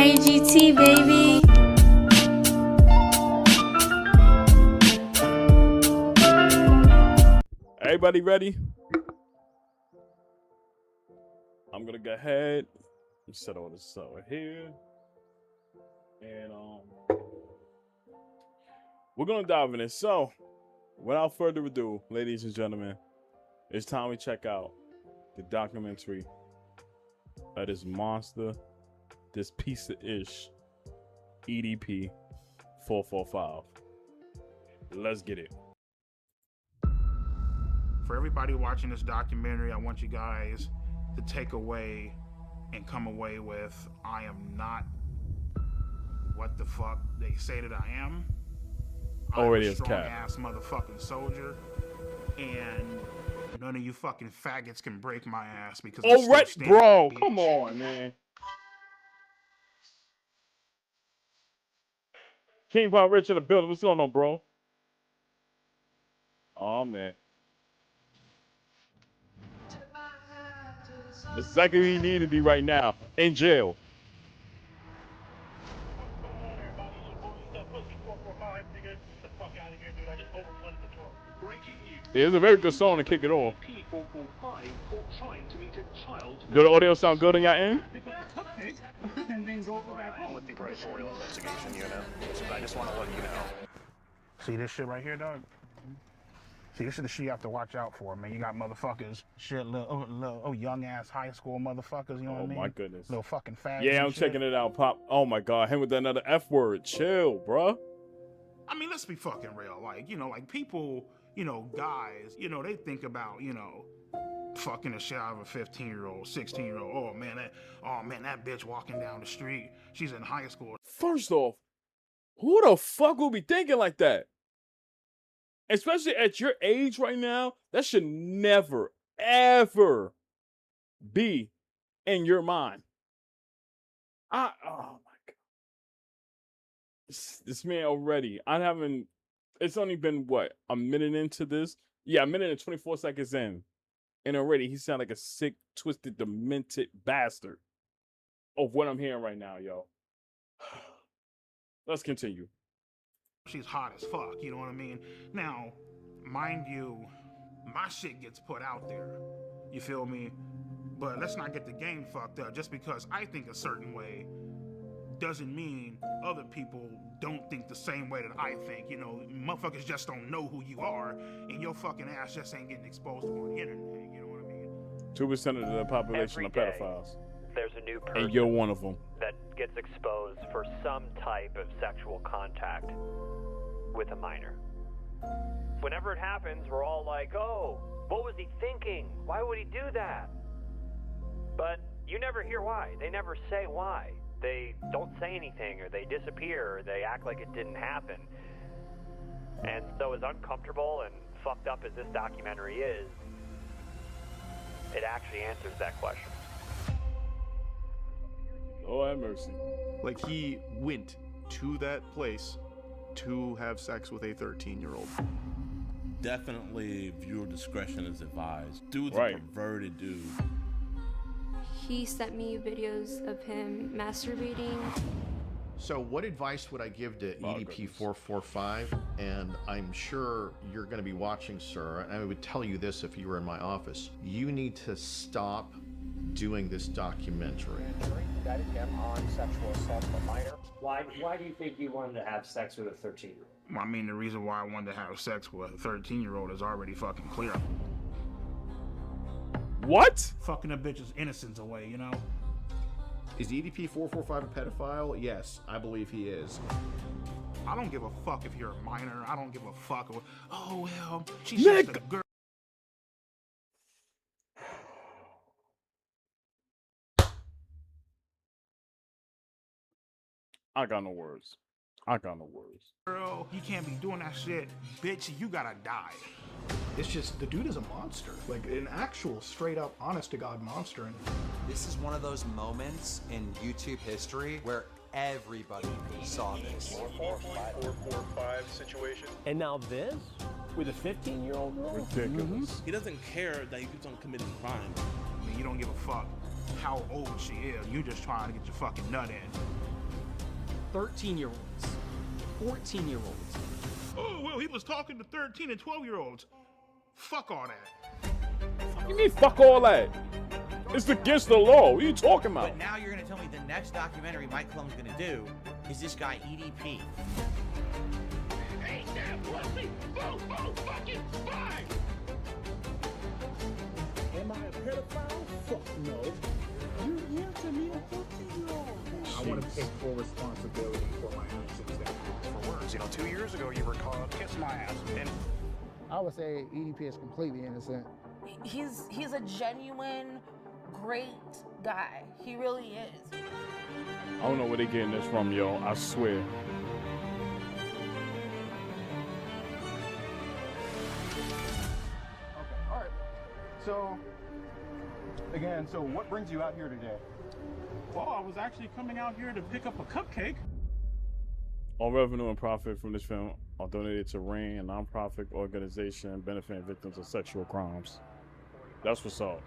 IGT, baby. Everybody ready? I'm gonna go ahead and set all this over here. And we're gonna dive in it. So, without further ado, ladies and gentlemen, it's time we check out the documentary of this monster, this piece of ish, EDP445. Let's get it. For everybody watching this documentary, I want you guys to take away and come away with, I am not what the fuck they say that I am. Already I'm a is strong cap. ass motherfucking soldier, and none of you fucking faggots can break my ass because I'm All still right, standing, bro. bitch. Come on, man. King Von Rich in the building. What's going on, bro? Oh, man. Exactly where he needed to be right now. In jail. Yeah, it's a very good song to kick it off. Do the audio sound good on your end? With the Territorial Investigation Unit. I just want to let you know. See this shit right here, dog? See, this is the shit you have to watch out for, man. You got motherfuckers, shit, little young ass high school motherfuckers, you know what I mean? Oh my goodness. Little fucking fags. Yeah, and I'm shit. checking it out, Pop. Oh my God, him with another F word. Chill, bruh. I mean, let's be fucking real. Like, you know, like people, you know, guys, you know, they think about, you know, fucking the shit out of a 15-year-old, 16-year-old. Oh man, that bitch walking down the street. She's in high school. First off, who the fuck will be thinking like that? Especially at your age right now, that should never, ever be in your mind. Oh my God. This man already, it's only been what, a minute into this? Yeah, a minute and 24 seconds in. And already he sounds like a sick, twisted, demented bastard of what I'm hearing right now, yo. Let's continue. She's hot as fuck, you know what I mean? Now, mind you, my shit gets put out there. You feel me? But let's not get the game fucked up. Just because I think a certain way doesn't mean other people don't think the same way that I think. You know, motherfuckers just don't know who you are, and your fucking ass just ain't getting exposed on the internet, you know what I mean? 2% of the population are pedophiles. There's a new person And you're one of them. that gets exposed for some type of sexual contact with a minor. Whenever it happens, we're all like, oh, what was he thinking? Why would he do that? But you never hear why. They never say why. They don't say anything, or they disappear, or they act like it didn't happen. And so as uncomfortable and fucked up as this documentary is, it actually answers that question. Oh, have mercy. Like, he went to that place to have sex with a 13-year-old. Definitely viewer discretion is advised. Dude's Right. a perverted dude. He sent me videos of him masturbating. So what advice would I give to EDP445? And I'm sure you're going to be watching, sir, and I would tell you this if you were in my office. You need to stop doing this documentary. Indicted him on sexual assault of a minor. Why do you think you wanted to have sex with a 13-year-old? I mean, the reason why I wanted to have sex with a 13-year-old is already fucking clear. What? Fucking a bitch's innocence away, you know? Is EDP445 a pedophile? Yes, I believe he is. I don't give a fuck if you're a minor. I don't give a fuck. Oh, well, she's just a girl. I got no words. Girl, you can't be doing that shit. Bitch, you gotta die. It's just, the dude is a monster. Like, an actual, straight up, honest to God monster. And this is one of those moments in YouTube history where everybody saw this. 445 situation. And now this? With a 15-year-old girl? Ridiculous. He doesn't care that he keeps on committing crime. I mean, you don't give a fuck how old she is. You just trying to get your fucking nut in. 13-year-olds, 14-year-olds. Oh, well, he was talking to 13 and 12-year-olds. Fuck all that. What you mean, fuck all that? It's against the law. What are you talking about? But now you're gonna tell me the next documentary Mike Clone's gonna do is this guy EDP. Ain't that pussy? Fucking spy! Am I a pedophile? Fuck no. You answer me a 14-year-old. I want to take full responsibility for my actions. For words, 2 years ago you were called kiss my ass, and I would say EDP is completely innocent. He's a genuine, great guy. He really is. I don't know where they getting this from, yo. I swear. Okay, all right. So, again, what brings you out here today? Well, I was actually coming out here to pick up a cupcake. All revenue and profit from this film are donated to RAIN, a non-profit organization benefiting victims of sexual crimes. That's what's up.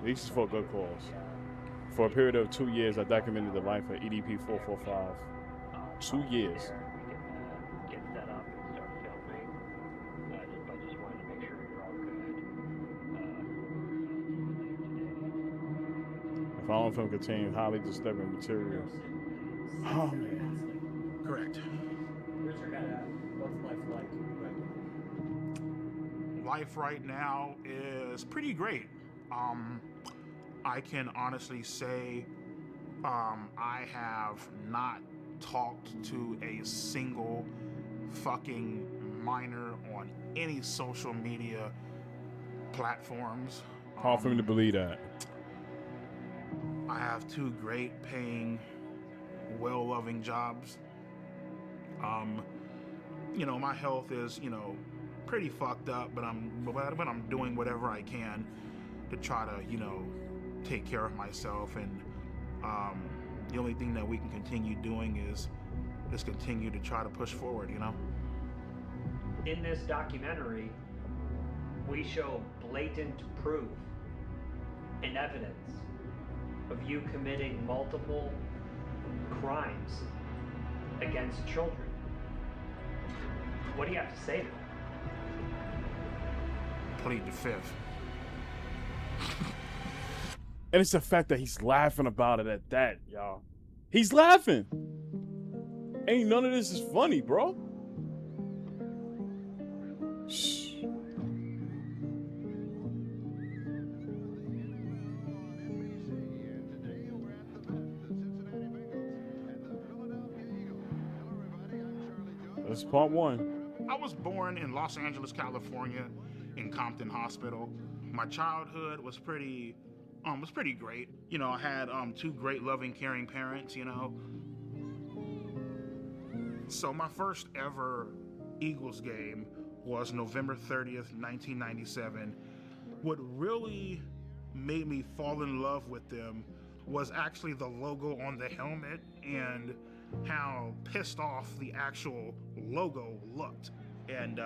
This is for a good cause. For a period of 2 years, I documented the life of EDP445. 2 years. Get set up and start filming. I just wanted to make sure you're all good. The following film contains highly disturbing material. Oh, man. Correct. Where's your head at? What's life like right now? Life right now is pretty great. I can honestly say I have not talked to a single fucking minor on any social media platforms. Hard for me to believe that. I have 2 great paying, well-loving jobs. My health is, pretty fucked up, but I'm doing whatever I can to try to, take care of myself. And the only thing that we can continue doing is continue to try to push forward, In this documentary, we show blatant proof and evidence of you committing multiple crimes against children. What do you have to say to them? Plead the fifth. And it's the fact that he's laughing about it at that, y'all. He's laughing. Ain't none of this is funny, bro. Shh. That's part 1. I was born in Los Angeles, California, in Compton Hospital. My childhood was pretty great. I had 2 great, loving, caring parents. So my first ever Eagles game was November 30th, 1997. What really made me fall in love with them was actually the logo on the helmet and how pissed off the actual logo looked. And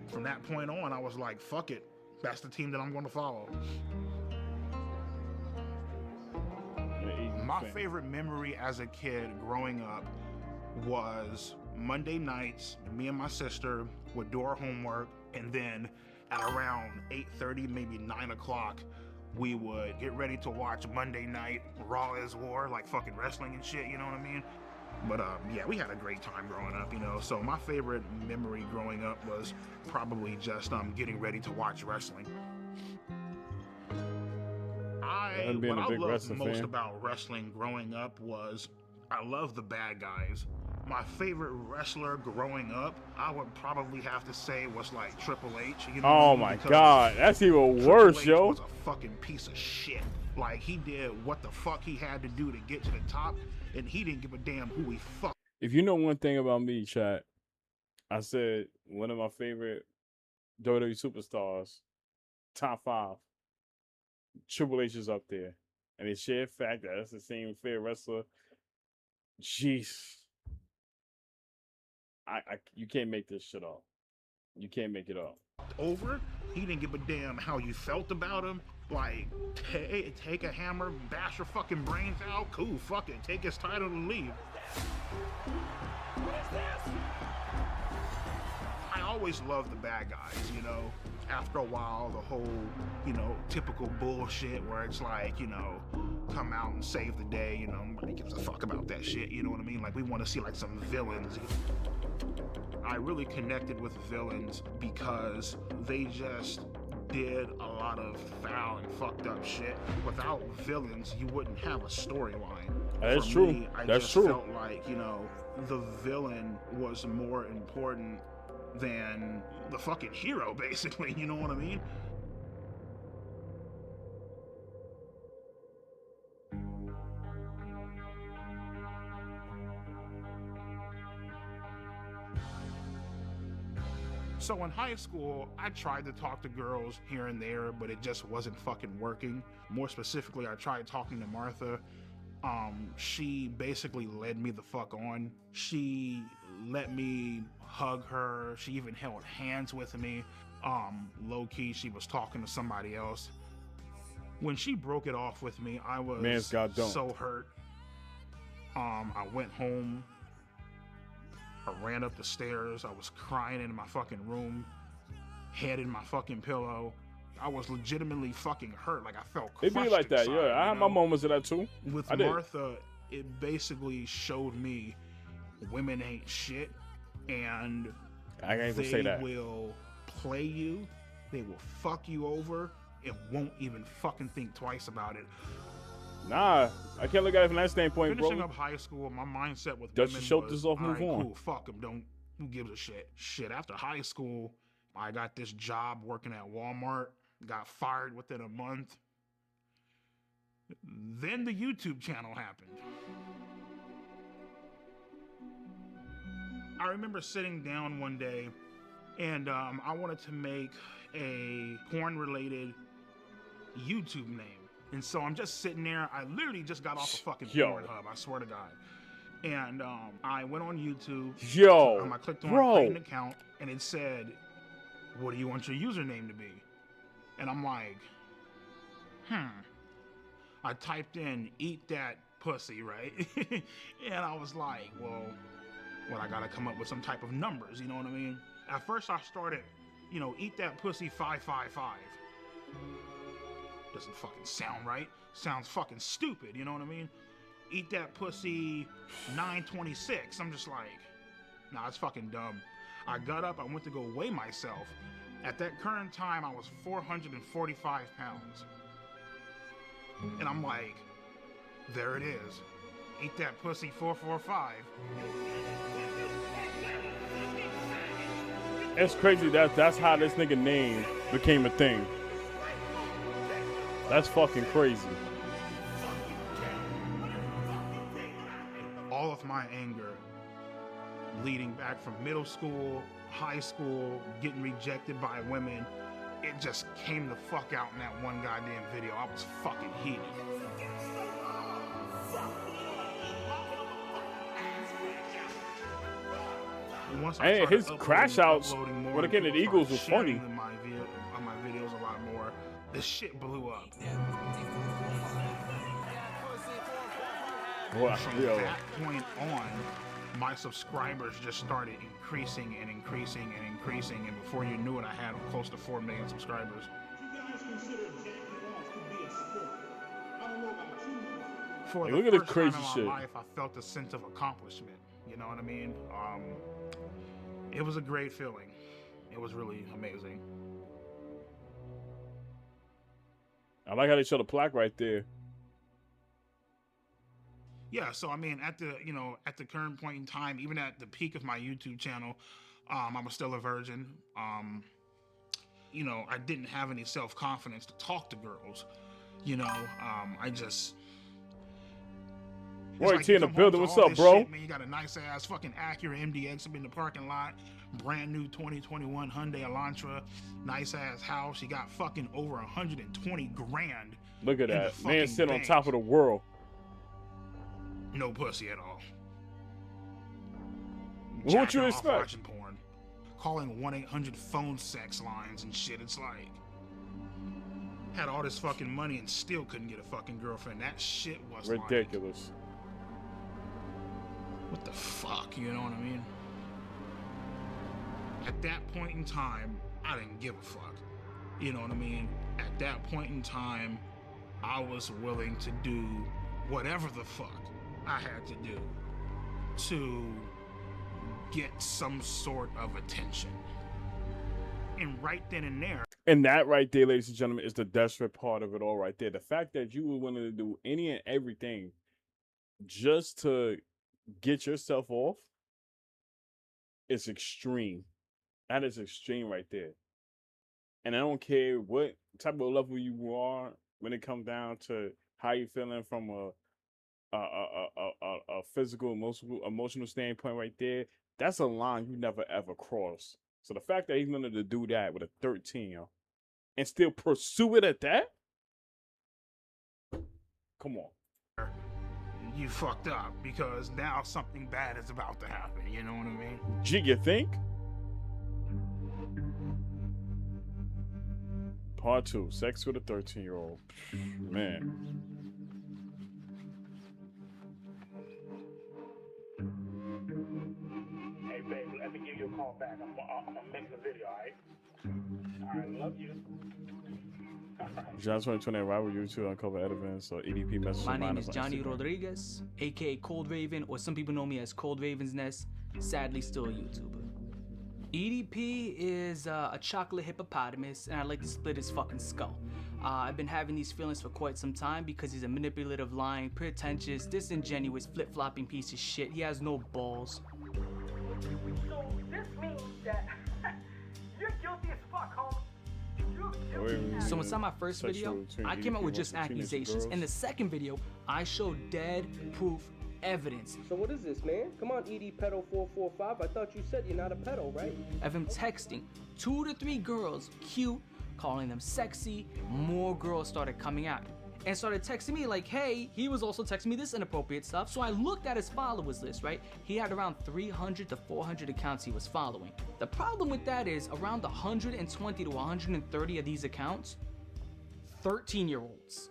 from that point on, I was like, fuck it. That's the team that I'm going to follow. My favorite memory as a kid growing up was Monday nights, me and my sister would do our homework, and then at around 8:30, maybe 9 o'clock, we would get ready to watch Monday Night Raw is War, like fucking wrestling and shit, you know what I mean? But yeah, we had a great time growing up, So my favorite memory growing up was probably just getting ready to watch wrestling. What I loved most about wrestling growing up was I love the bad guys. My favorite wrestler growing up, I would probably have to say was like Triple H. Oh my God, that's even worse, yo. Was a fucking piece of shit. Like, he did what the fuck he had to do to get to the top, and he didn't give a damn who he fucked. If you know one thing about me, chat, I said one of my favorite WWE superstars, top 5, Triple H is up there. And the sheer fact that that's the same favorite wrestler, jeez. You can't make this shit up. You can't make it up. Over, he didn't give a damn how you felt about him Like, take a hammer, bash your fucking brains out. Cool, fuck it. Take his title and leave. I always loved the bad guys, you know. After a while, the whole, you know, typical bullshit where it's like, you know, come out and save the day, you know, nobody gives a fuck about that shit, you know what I mean? Like, we want to see like some villains. I really connected with villains because they just did a lot of foul and fucked up shit. Without villains, you wouldn't have a storyline. That's For true. Me, I That's just true. felt like, you know, the villain was more important than the fucking hero, basically, you know what I mean? So in high school, I tried to talk to girls here and there, but it just wasn't fucking working. More specifically, I tried talking to Martha. She basically led me the fuck on. She let me hug her. She even held hands with me. Low key, she was talking to somebody else. When she broke it off with me, I was so hurt. I went home. I ran up the stairs. I was crying in my fucking room, head in my fucking pillow. I was legitimately fucking hurt. Like, I felt crushed. It be like that, inside, yeah. I had my moments of that too. With Martha, it basically showed me women ain't shit, and I can't even say that. They will play you, they will fuck you over, and won't even fucking think twice about it. Nah, I can't look at it from that standpoint, bro. Finishing up high school, my mindset with Dust women your shoulders was, off, move alright, on. cool, fuck them, who gives a shit? Shit, after high school, I got this job working at Walmart, got fired within a month. Then the YouTube channel happened. I remember sitting down one day and I wanted to make a porn-related YouTube name. And so I'm just sitting there. I literally just got off a fucking Pornhub, I swear to God. And I went on YouTube. I clicked on create an account, and it said, "What do you want your username to be?" And I'm like, I typed in "eat that pussy," right? And I was like, well, I gotta come up with some type of numbers, you know what I mean? At first I started, you know, "eat that pussy 555. Doesn't fucking sound right. Sounds fucking stupid, you know what I mean? "Eat that pussy 926. I'm just like, nah, it's fucking dumb. I got up, I went to go weigh myself. At that current time, I was 445 pounds. And I'm like, there it is. "Eat that pussy 445. It's crazy that's how this nigga name became a thing. That's fucking crazy. All of my anger leading back from middle school, high school, getting rejected by women, it just came the fuck out in that one goddamn video. I was fucking heated. And his crash outs when it came to the Eagles was funny. On my videos a lot more. This shit blew up. Wow, From that point on, my subscribers just started increasing and increasing and increasing, and before you knew it, I had close to 4 million subscribers. For Hey, the look at this first crazy time in shit. my life, I felt a sense of accomplishment. You know what I mean? It was a great feeling. It was really amazing. I like how they show the plaque right there. Yeah, so I mean, at the current point in time, even at the peak of my YouTube channel, I was still a virgin. I didn't have any self-confidence to talk to girls. I just. Roy T in the building. What's up, bro? Shit, man, you got a nice ass fucking Acura MDX up in the parking lot. Brand new 2021 Hyundai Elantra. Nice ass house. You got fucking over 120 grand. Look at that. Man sitting on top of the world. No pussy at all. What you Jacking off, expect? Watching porn. Calling 1-800 phone sex lines and shit. It's like, had all this fucking money and still couldn't get a fucking girlfriend. That shit was ridiculous. Like, what the fuck, you know what I mean? At that point in time, I didn't give a fuck. You know what I mean? At that point in time, I was willing to do whatever the fuck I had to do to get some sort of attention. And right then and there. And that right there, ladies and gentlemen, is the desperate part of it all right there. The fact that you were willing to do any and everything just to get yourself off is extreme. That is extreme right there. And I don't care what type of level you are when it comes down to how you feeling from a physical, emotional standpoint right there. That's a line you never ever cross. So the fact that he's willing to do that with a 13, and still pursue it at that? Come on. You fucked up because now something bad is about to happen. You know what I mean? Gee, you think? Part 2, sex with a 13-year-old. Man. Hey, babe, let me give you a call back. I'm gonna make the video, alright? Alright, love you. John 2020, why were you two uncover evidence or EDP messages? My name is Johnny Rodriguez, aka Cold Raven, or some people know me as Cold Raven's Nest. Sadly, still a YouTuber. EDP is a chocolate hippopotamus, and I'd like to split his fucking skull. I've been having these feelings for quite some time because he's a manipulative, lying, pretentious, disingenuous, flip-flopping piece of shit. He has no balls. So this means that you're guilty as fuck, homie. So inside my first video, I came out with just accusations. In the second video, I showed dead proof evidence. So what is this, man? Come on, EDP445. I thought you said you're not a pedo, right? Of him texting 2 to 3 girls, cute, calling them sexy. More girls started coming out and started texting me like, hey, he was also texting me this inappropriate stuff. So I looked at his followers list, right? He had around 300 to 400 accounts he was following. The problem with that is around 120 to 130 of these accounts, 13-year-olds,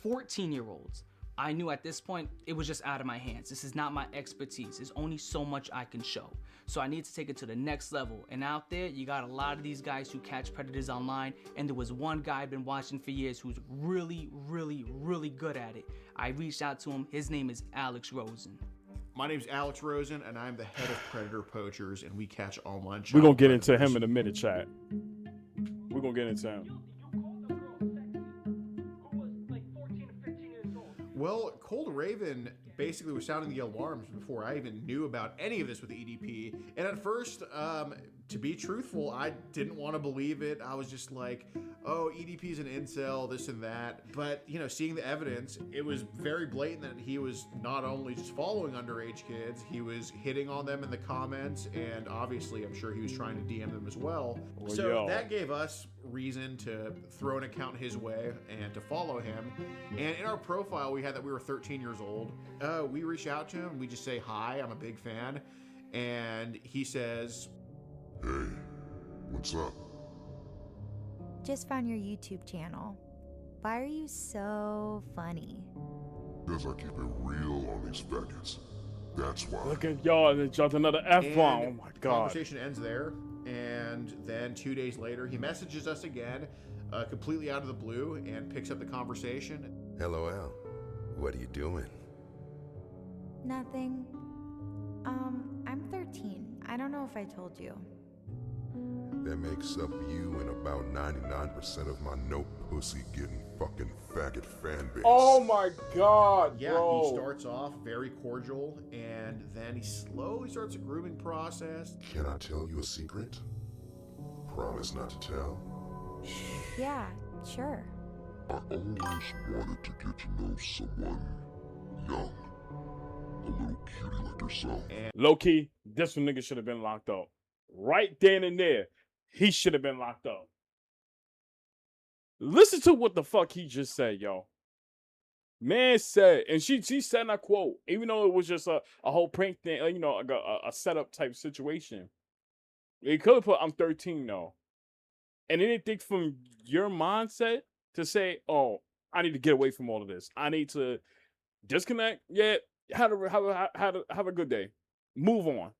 14-year-olds. I knew at this point it was just out of my hands. This is not my expertise. There's only so much I can show. So I need to take it to the next level. And out there, you got a lot of these guys who catch predators online. And there was one guy I've been watching for years who's really, really, really good at it. I reached out to him. His name is Alex Rosen. My name's Alex Rosen, and I'm the head of Predator Poachers, and we catch online. We're going to get into him in a minute, chat. We're going to get into him. Well, Cold Raven basically was sounding the alarms before I even knew about any of this with the EDP. And at first, to be truthful, I didn't want to believe it. I was just like, oh, EDP's an incel, this and that. But, you know, seeing the evidence, it was very blatant that he was not only just following underage kids, he was hitting on them in the comments, and obviously I'm sure he was trying to DM them as well. So that gave us reason to throw an account his way and to follow him. And in our profile, we had that we were 13 years old. We reach out to him, we just say, hi, I'm a big fan. And he says, hey, what's up? Just found your YouTube channel. Why are you so funny? Because I keep it real on these faggots. That's why. Look at y'all, they dropped another F-bomb. Oh my god. Conversation ends there, and then 2 days later, he messages us again, completely out of the blue, and picks up the conversation. LOL. What are you doing? Nothing. I'm 13. I don't know if I told you. That makes up you and about 99% of my no pussy getting fucking faggot fan base. Oh my god, yeah, bro. He starts off very cordial, and then he slowly starts a grooming process. Can I tell you a secret? Promise not to tell. Yeah, sure. I always wanted to get to know someone young. A little cutie like yourself. Low key, this one nigga should have been locked up. Right then and there, he should have been locked up. Listen to what the fuck he just said, yo. Man said, and she said, and I quote, even though it was just a whole prank thing, you know, a setup type situation. He could have put, I'm 13 though. And anything from your mindset, to say, oh, I need to get away from all of this. I need to disconnect. Yeah, have a good day. Move on.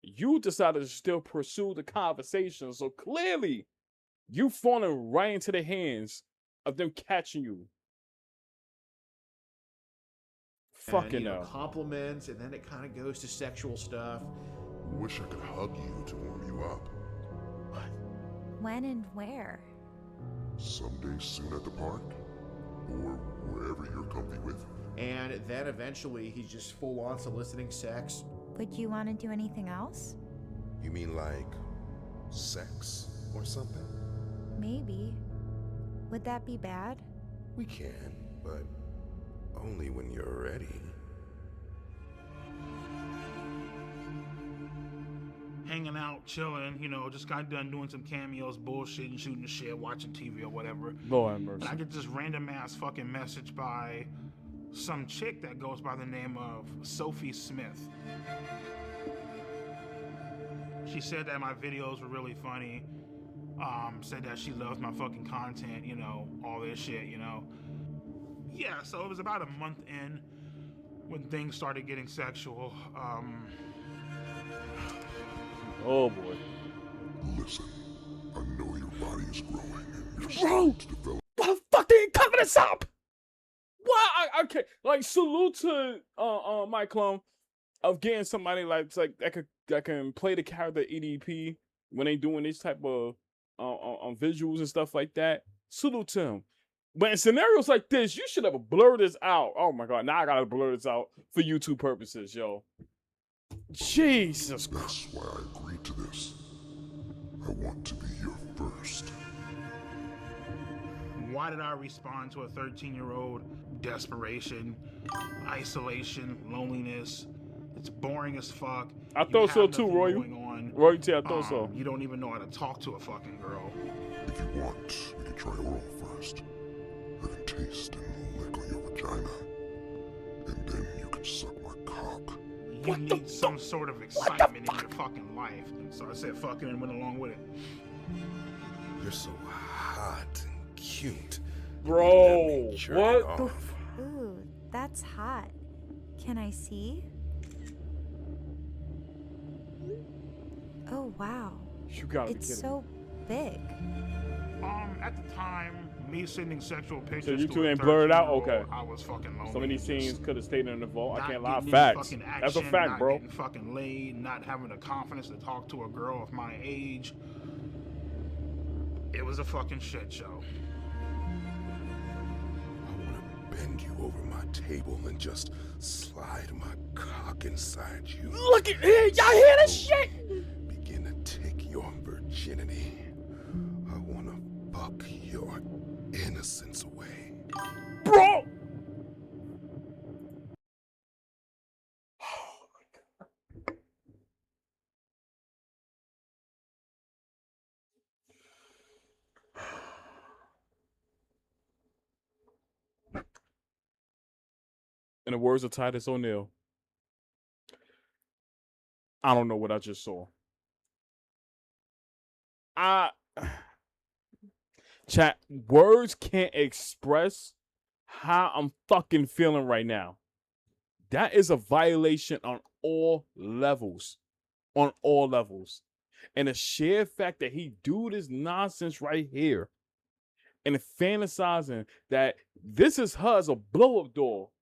You decided to still pursue the conversation. So clearly, you falling right into the hands of them catching you. Fucking and, compliments, and then it kind of goes to sexual stuff. Wish I could hug you to warm you up. When and where? Someday soon at the park, or wherever you're comfy with. And then eventually he's just full on soliciting sex. Would you want to do anything else? You mean like sex or something? Maybe. Would that be bad? We can, but only when you're ready. Hanging out, chilling, you know, just got done doing some cameos, bullshitting, shooting shit, watching TV or whatever. Lord have mercy. And I get this random ass fucking message by some chick that goes by the name of Sophie Smith. She said that my videos were really funny. Said that she loves my fucking content, you know, all this shit, you know. Yeah, so it was about a month in when things started getting sexual. Oh boy. Listen, I know your body is growing and your Bro! skin developing. Why the fuck they ain't cover this up? Why? Okay, like salute to my clone of getting somebody like that can play the character EDP when they doing this type of visuals and stuff like that. Salute to him. But in scenarios like this, you should have blurred this out. Oh my god, now I gotta blur this out for YouTube purposes, yo. Jesus Christ. That's why I agreed to this. I want to be your first. Why did I respond to a 13-year-old? Desperation, isolation, loneliness. It's boring as fuck. I thought so too, Roy. Royalty, I thought so. You don't even know how to talk to a fucking girl. If you want, we can try oral first. I can taste and lick on your vagina. And then you can suck my cock. You need some sort of excitement in your fucking life. So I said fucking and went along with it. You're so hot and cute. Bro, what the Ooh, that's hot. Can I see? Oh wow. You gotta It's be kidding. so big. At the time, me sending sexual So pictures you to two a ain't blurred out? 13-year-old, Okay. I was fucking lonely. Some of these scenes could have stayed in the vault. I Not can't lie. getting any Facts. fucking That's a action, fact, not bro. Getting fucking laid, not having the confidence to talk to a girl of my age. It was a fucking shit show. I want to bend you over my table and just slide my cock inside you. Look at it. Y'all hear this shit? Begin to take your virginity. I want to fuck your innocence away. Bro! In the words of Titus O'Neil, I don't know what I just saw. Chat, words can't express how I'm fucking feeling right now. That is a violation on all levels. On all levels. And the sheer fact that he do this nonsense right here and fantasizing that this is her as a blow-up doll.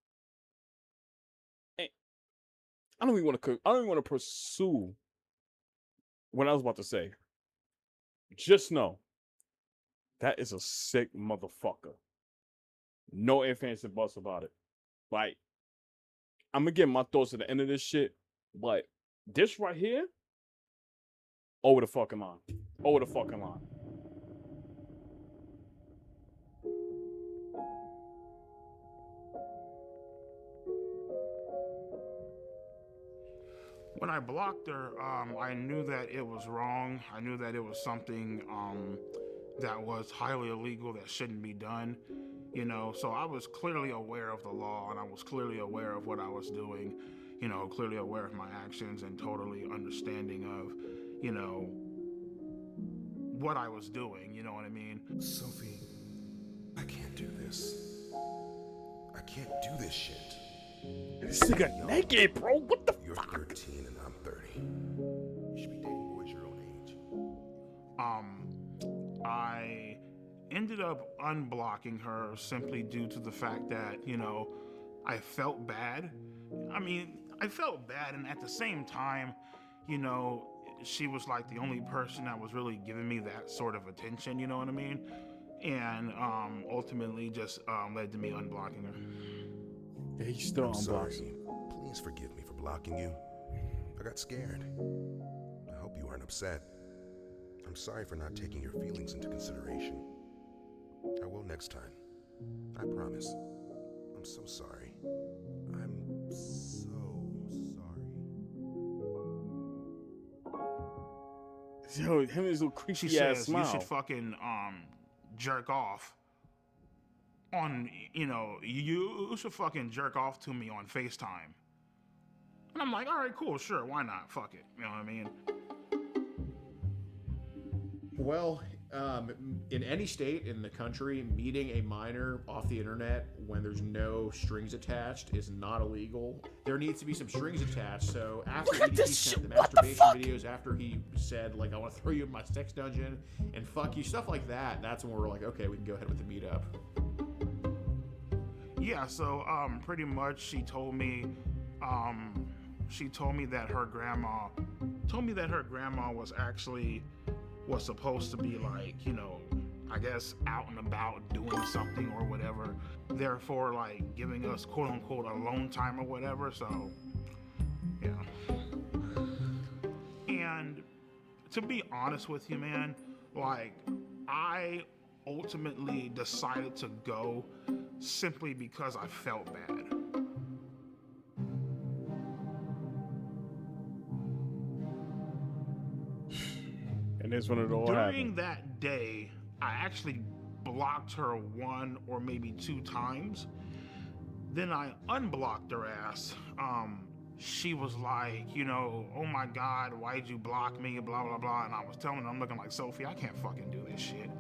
I don't even want to pursue what I was about to say. Just know that is a sick motherfucker. No ifs, ands, and buts about it. Like, I'm gonna get my thoughts at the end of this shit, but this right here, over the fucking line. Over the fucking line. When I blocked her, I knew that it was wrong. I knew that it was something that was highly illegal, that shouldn't be done. You know, so I was clearly aware of the law, and I was clearly aware of what I was doing. You know, clearly aware of my actions and totally understanding of, you know, what I was doing. You know what I mean? Sophie, I do this. I can't do this shit. This nigga naked, bro. What the You're fuck? 13 and I'm 30. You should be dating boys your own age. I ended up unblocking her simply due to the fact that, you know, I felt bad. I mean, I felt bad, and at the same time, you know, she was like the only person that was really giving me that sort of attention, you know what I mean? And ultimately just led to me unblocking her. Yeah, he still I'm sorry. unblocks. Please forgive me for blocking you. I got scared. I hope you aren't upset. I'm sorry for not taking your feelings into consideration. I will next time. I promise. I'm so sorry. I'm so sorry. Yo, him and his little creepy She ass says smile. you should fucking jerk off on, you know, you should fucking jerk off to me on FaceTime. And I'm like, all right, cool, sure, why not? Fuck it. You know what I mean? Well, in any state in the country, meeting a minor off the internet when there's no strings attached is not illegal. There needs to be some strings attached. So after EDP sent the masturbation videos, after he said, like, I want to throw you in my sex dungeon and fuck you, stuff like that, that's when we're like, okay, we can go ahead with the meetup. Yeah, so pretty much she told me that her grandma was supposed to be like, you know, I guess out and about doing something or whatever, therefore like giving us quote unquote alone time or whatever. So yeah. And to be honest with you, man, like I ultimately decided to go simply because I felt bad. And this when it all During happened. that day, I actually blocked her 1 or maybe 2 times. Then I unblocked her ass. She was like, you know, oh my God, why'd you block me? Blah, blah, blah. And I was telling her, I'm looking like, Sophie, I can't fucking do this shit.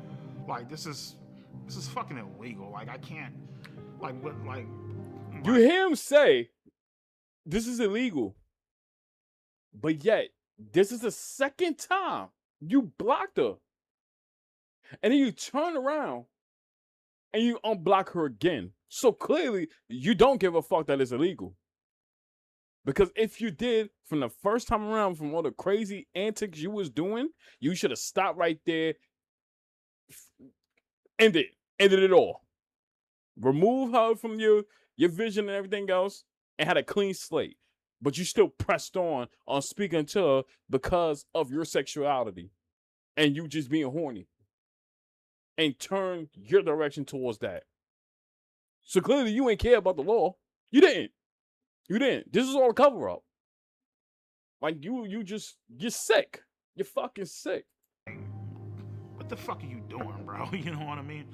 Like, this is fucking illegal. Like, I can't, like, what, like. You hear him say, this is illegal. But yet, this is the second time you blocked her. And then you turn around and you unblock her again. So clearly, you don't give a fuck that it's illegal. Because if you did from the first time around, from all the crazy antics you was doing, you should have stopped right there. Ended it all. Remove her from your vision and everything else and had a clean slate. But you still pressed on speaking to her because of your sexuality and you just being horny. And turn your direction towards that. So clearly you ain't care about the law. You didn't. This is all a cover up. Like you're sick. You're fucking sick. What the fuck are you doing, bro? You know what I mean?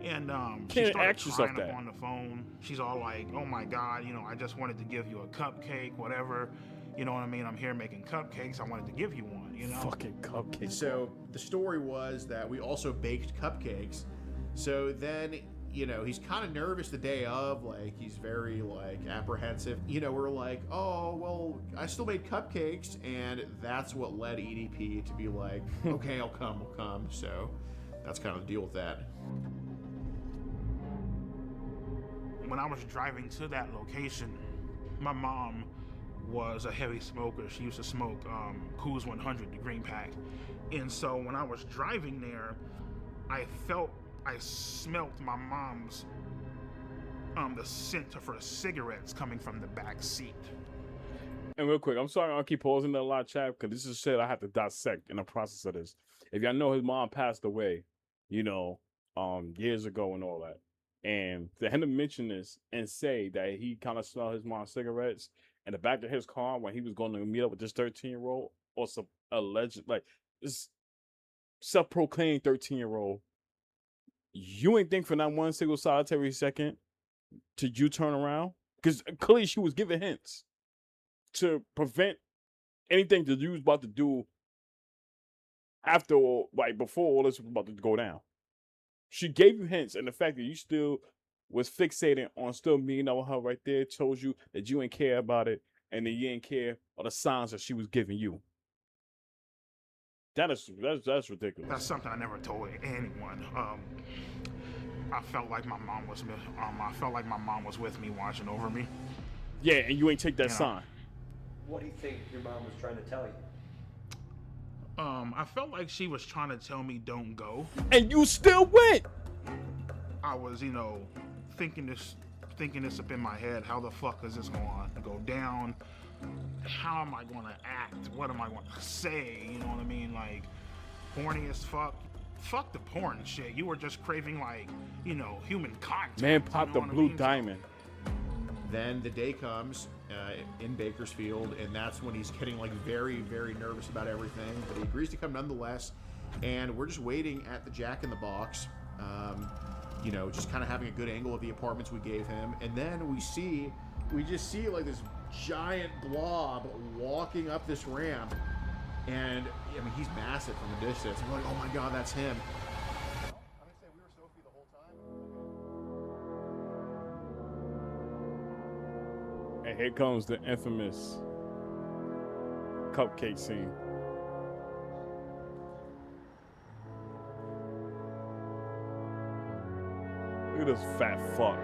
And she Can't started ask yourself crying up that. on the phone. She's all like, oh my God, you know, I just wanted to give you a cupcake, whatever. You know what I mean? I'm here making cupcakes. I wanted to give you one, you know? Fucking cupcakes. So the story was that we also baked cupcakes. So then, you know, he's kind of nervous the day of, like, he's very, like, apprehensive. You know, we're like, oh, well, I still made cupcakes, and that's what led EDP to be like, okay, I'll come. So that's kind of the deal with that. When I was driving to that location, my mom was a heavy smoker. She used to smoke Coors 100, the green pack. And so when I was driving there, I smelt my mom's, the scent of her cigarettes coming from the back seat. And real quick, I'm sorry I'll keep pausing that a lot, chat, because this is shit I have to dissect in the process of this. If y'all know his mom passed away, you know, years ago and all that. And for him to mention this and say that he kind of smelled his mom's cigarettes in the back of his car when he was going to meet up with this 13-year-old or some alleged, like, this self-proclaimed 13-year-old, you ain't think for not one single solitary second to you turn around? Because clearly she was giving hints to prevent anything that you was about to do after, like, before all this was about to go down. She gave you hints, and the fact that you still was fixated on still meeting up with her right there told you that you ain't care about it, and that you ain't care of the signs that she was giving you. That's ridiculous. That's something I never told anyone. I felt like my mom was with me, watching over me. Yeah, and you ain't take that sign. What do you think your mom was trying to tell you? I felt like she was trying to tell me don't go. And you still went. I was, thinking this up in my head. How the fuck is this going to go down? How am I going to act? What am I going to say? You know what I mean? Like, horny as fuck. Fuck the porn shit. You were just craving, like, human contact. Man popped the blue diamond. Then the day comes in Bakersfield, and that's when he's getting like very, very nervous about everything. But he agrees to come nonetheless, and we're just waiting at the Jack in the Box. Just kind of having a good angle of the apartments we gave him, and then we just see like this giant blob walking up this ramp, and I mean he's massive from a distance. I'm like, oh my god, that's him. And here comes the infamous cupcake scene. Look at this fat fuck.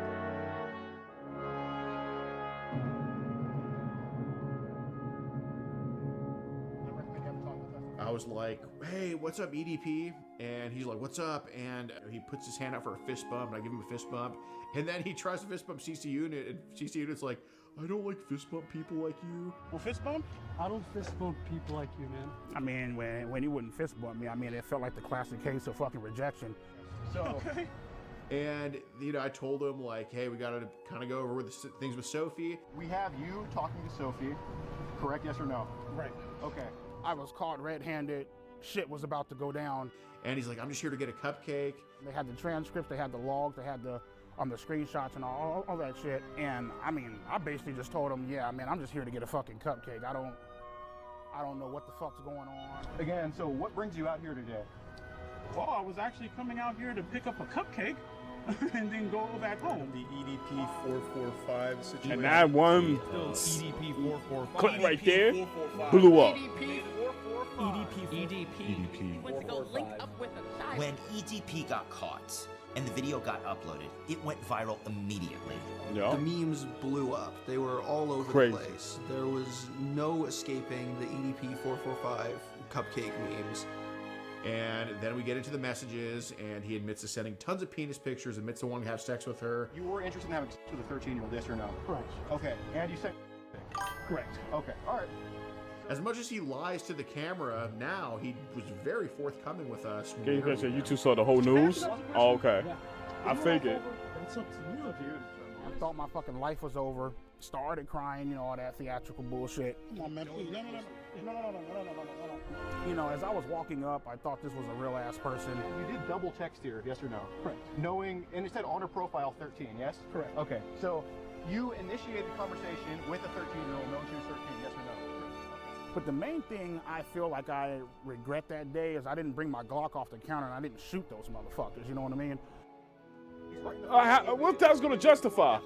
I was like, hey, what's up, EDP? And he's like, what's up? And he puts his hand out for a fist bump, and I give him a fist bump. And then he tries to fist bump CC Unit, and CC Unit's like, I don't like fist bump people like you. Well, fist bump? I don't fist bump people like you, man. I mean, when he wouldn't fist bump me, I mean, it felt like the classic case of fucking rejection. So, and, I told him, like, hey, we got to kind of go over with things with Sophie. We have you talking to Sophie, correct? Yes or no? Right. Okay. I was caught red-handed. Shit was about to go down. And he's like, I'm just here to get a cupcake. They had the transcripts, they had the logs, they had the screenshots and all that shit. And I mean, I basically just told him, yeah, man, I'm just here to get a fucking cupcake. I don't know what the fuck's going on. Again, so what brings you out here today? Well, I was actually coming out here to pick up a cupcake and then go back home. The EDP445 situation. And that one EDP445 clip right there blew up. When EDP got caught and the video got uploaded, it went viral immediately. Yeah. The memes blew up. They were all over Crazy. the place. There was no escaping the EDP445 cupcake memes. And then we get into the messages, and he admits to sending tons of penis pictures, admits to wanting to have sex with her. You were interested in having sex with a 13-year-old, yes or no? Correct. Okay, and you said... Correct. Okay, all right. As much as he lies to the camera now, he was very forthcoming with us. Okay, you guys say you two saw the whole news? Oh, okay. I figured. It's up to you, dude. I thought my fucking life was over. Started crying, all that theatrical bullshit. Come on, man, please. No. As I was walking up, I thought this was a real ass person. You did double text here, yes or no? Correct. Knowing, and it said on her profile 13, yes? Correct. Okay, so you initiated the conversation with a 13-year-old, known she was 13, yes or no? But the main thing I feel like I regret that day is I didn't bring my Glock off the counter and I didn't shoot those motherfuckers, you know what I mean? What that's gonna justify?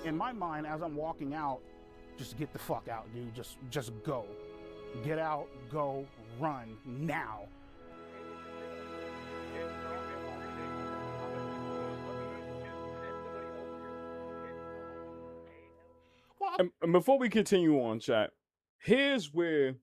In my mind, as I'm walking out, just get the fuck out, dude. Just go. Get out, go, run, now. And before we continue on, chat, here's where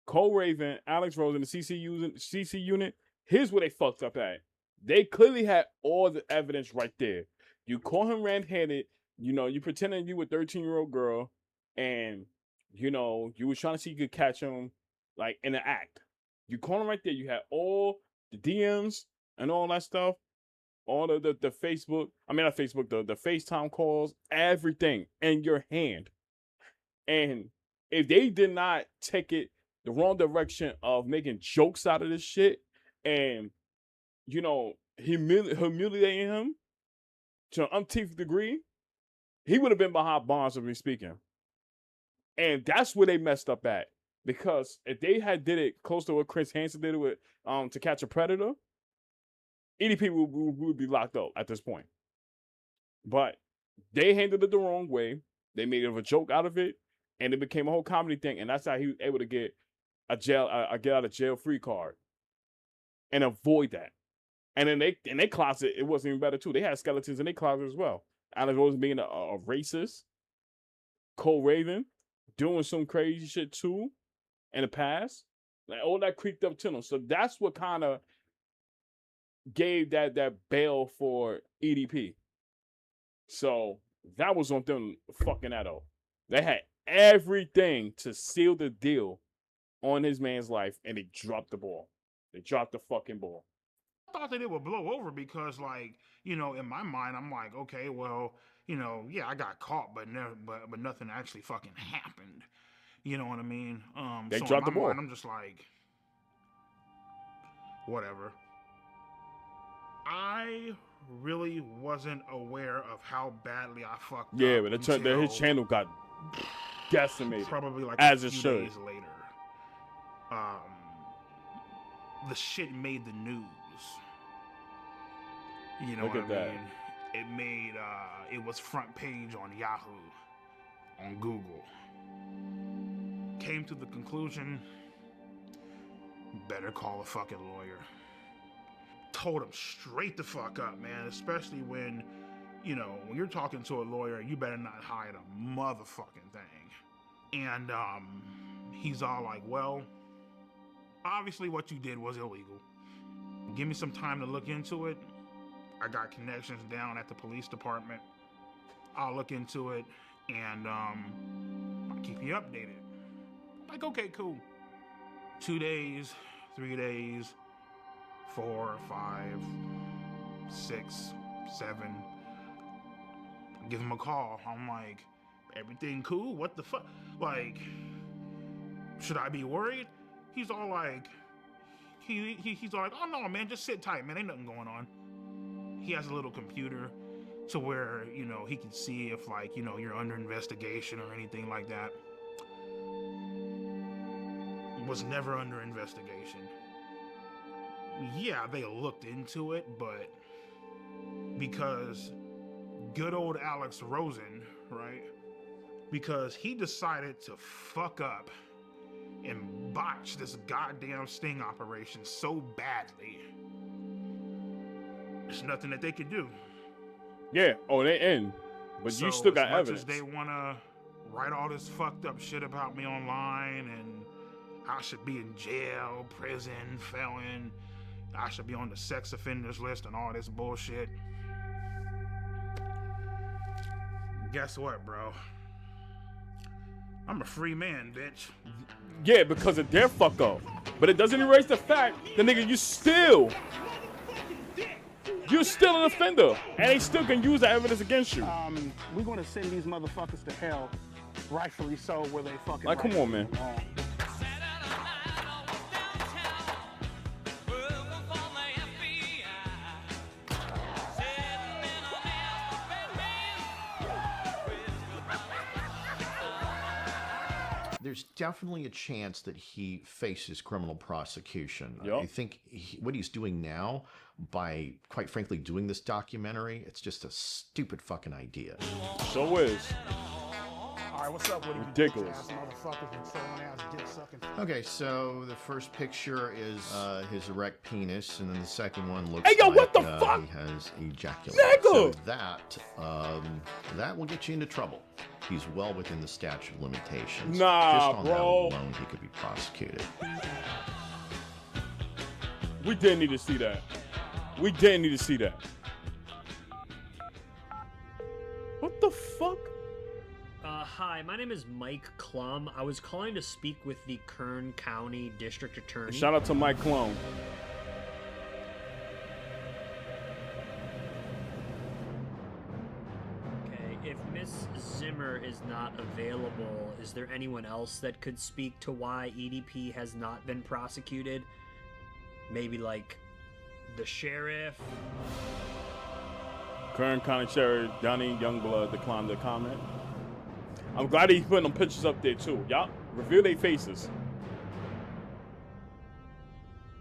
Cole Raven, Alex Rose, and the CC unit, here's where they fucked up at. They clearly had all the evidence right there. You call him red-handed, you pretending you were a 13-year-old girl, and, you was trying to see you could catch him, like, in the act. You call him right there. You had all the DMs and all that stuff, all the Facebook, not Facebook, the FaceTime calls, everything in your hand. And if they did not take it the wrong direction of making jokes out of this shit and, humiliating him to an umpteenth degree, he would have been behind bars of me speaking. And that's where they messed up at. Because if they had did it close to what Chris Hansen did with To Catch a Predator, EDP would be locked up at this point. But they handled it the wrong way. They made it a joke out of it, and it became a whole comedy thing. And that's how he was able to get a get out of jail free card and avoid that. And in their closet, it wasn't even better too. They had skeletons in their closet as well. Alex Rose being a racist, Cole Raven doing some crazy shit too in the past. Like all that creeped up to them. So that's what kind of gave that bail for EDP. So that was on them fucking that up. They had everything to seal the deal on his man's life, and they dropped the ball. They dropped the fucking ball. I thought that it would blow over because, like, you know, in my mind, I'm like, okay, well, you know, yeah, I got caught, but nothing actually fucking happened. You know what I mean? They so dropped in the my ball. mind, I'm just like, whatever. I really wasn't aware of how badly I fucked up. Yeah, but his channel got decimated. Probably like as a it few should. days later. The shit made the news. You know Look what at I that. mean? It made it was front page on Yahoo, on Google. Came to the conclusion, better call a fucking lawyer. Told him straight the fuck up, man. Especially when, you know, when you're talking to a lawyer, you better not hide a motherfucking thing. And he's all like, well, obviously what you did was illegal. Give me some time to look into it. I got connections down at the police department. I'll look into it and I'll keep you updated. Like, okay, cool. 2 days, 3 days, 4, 5, 6, 7. Give him a call. I'm like, everything cool? What the fuck? Like, should I be worried? He's all like, he's all like, oh no, man, just sit tight, man. Ain't nothing going on. He has a little computer to where, you know, he can see if, like, you know, you're under investigation or anything like that. Was never under investigation. Yeah, they looked into it, but because good old Alex Rosen, right? Because he decided to fuck up and botch this goddamn sting operation so badly. There's nothing that they could do. Yeah. Oh, they in. But So you still got as much evidence. as they want to write all this fucked up shit about me online and I should be in jail, prison, felon, I should be on the sex offenders list and all this bullshit. Guess what, bro? I'm a free man, bitch. Yeah, because of their fuck up. But it doesn't erase the fact that, nigga, you're still an offender. And they still can use that evidence against you. We're gonna send these motherfuckers to hell, rightfully so, where they fucking Like, come on, man. belong. There's definitely a chance that he faces criminal prosecution. Yup. I think what he's doing now, by quite frankly doing this documentary, it's just a stupid fucking idea. So is. All right, what's up with Ridiculous. motherfuckers and trolling ass dick sucking? Okay, so the first picture is his erect penis, and then the second one looks Hey, yo, like what the fuck? he has ejaculated. Nigga! So that will get you into trouble. He's well within the statute of limitations. Nah, Just on bro. that alone, he could be prosecuted. We didn't need to see that. We didn't need to see that. What the fuck? Hi, my name is Mike Klum. I was calling to speak with the Kern County District Attorney. Shout out to Mike Clone. Okay, if Miss Zimmer is not available, is there anyone else that could speak to why EDP has not been prosecuted? Maybe like the sheriff? Kern County Sheriff Donnie Youngblood declined to comment. I'm glad he's putting them pictures up there too. Y'all reveal their faces.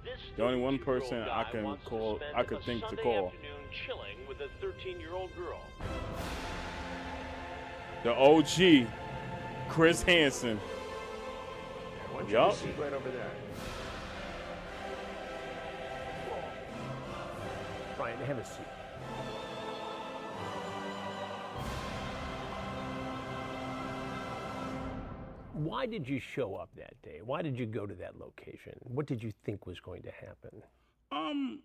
This The only one person I can call, I could think to call. Chilling with a 13-year-old girl. The OG, Chris Hansen. Why don't you Yup. just sit right over there? Brian, have a seat. Why did you show up that day? Why did you go to that location? What did you think was going to happen?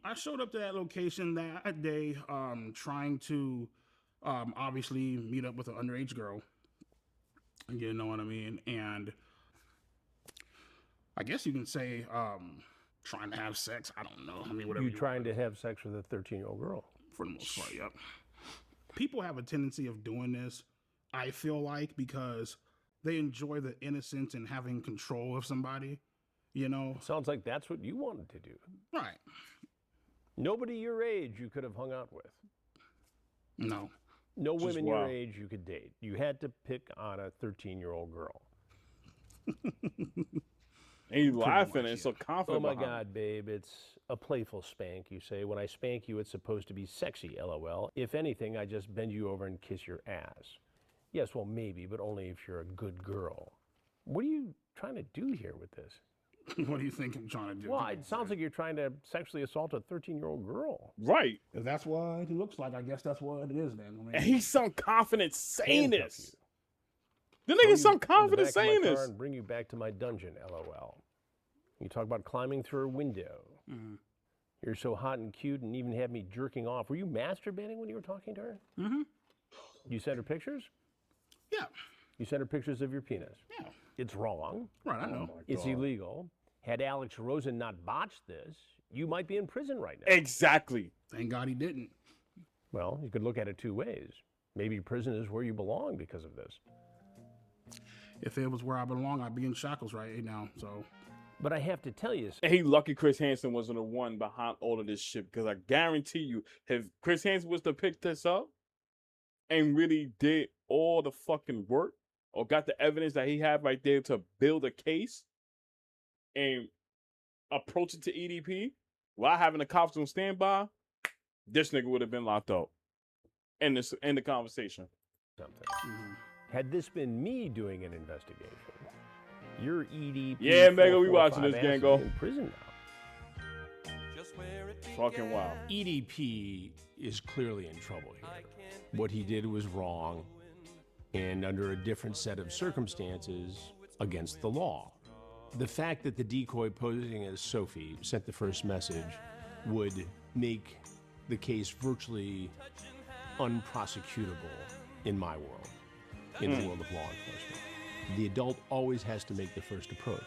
I showed up to that location that day, trying to, obviously meet up with an underage girl. You know what I mean? And I guess you can say, trying to have sex. I don't know. I mean, whatever. You trying to have sex with a 13-year-old girl? For the most part, yep. People have a tendency of doing this, I feel like, because they enjoy the innocence and having control of somebody, you know? Sounds like that's what you wanted to do. Right. Nobody your age you could have hung out with. No. No Just women your wow. age you could date. You had to pick on a 13-year-old girl. And you laughing and so confident. Oh my behind it. God, babe, it's a playful spank. You say, when I spank you, it's supposed to be sexy, LOL. If anything, I just bend you over and kiss your ass. Yes, well, maybe, but only if you're a good girl. What are you trying to do here with this? What do you think I'm trying to do? Well, it sounds like you're trying to sexually assault a 13-year-old girl. Right. If that's what it looks like, I guess that's what it is then. I mean, And he's so confident saying Handcuff this. you. The Throw nigga's so you in the confident back of my saying car this. And bring you back to my dungeon, LOL. You talk about climbing through a window. Mhm. You're so hot and cute and even had me jerking off. Were you masturbating when you were talking to her? Mm-hmm. You sent her pictures? Yeah. You sent her pictures of your penis? Yeah. It's wrong. Right, I know. It's illegal. Had Alex Rosen not botched this, you might be in prison right now. Exactly. Thank God he didn't. Well, you could look at it two ways. Maybe prison is where you belong because of this. If it was where I belong, I'd be in shackles right now, so. But I have to tell you, And he lucky Chris Hansen wasn't the one behind all of this shit, because I guarantee you, if Chris Hansen was to pick this up and really did all the fucking work or got the evidence that he had right there to build a case and approach it to EDP while having the cops on standby, this nigga would have been locked up. End the conversation. something. Had this been me doing an investigation, your EDP. Yeah, Mega, we watching this, Gango. In prison now. Fucking wild. EDP is clearly in trouble here. What he did was wrong, and under a different set of circumstances, against the law. The fact that the decoy posing as Sophie sent the first message would make the case virtually unprosecutable in my world, in the world of law enforcement. The adult always has to make the first approach.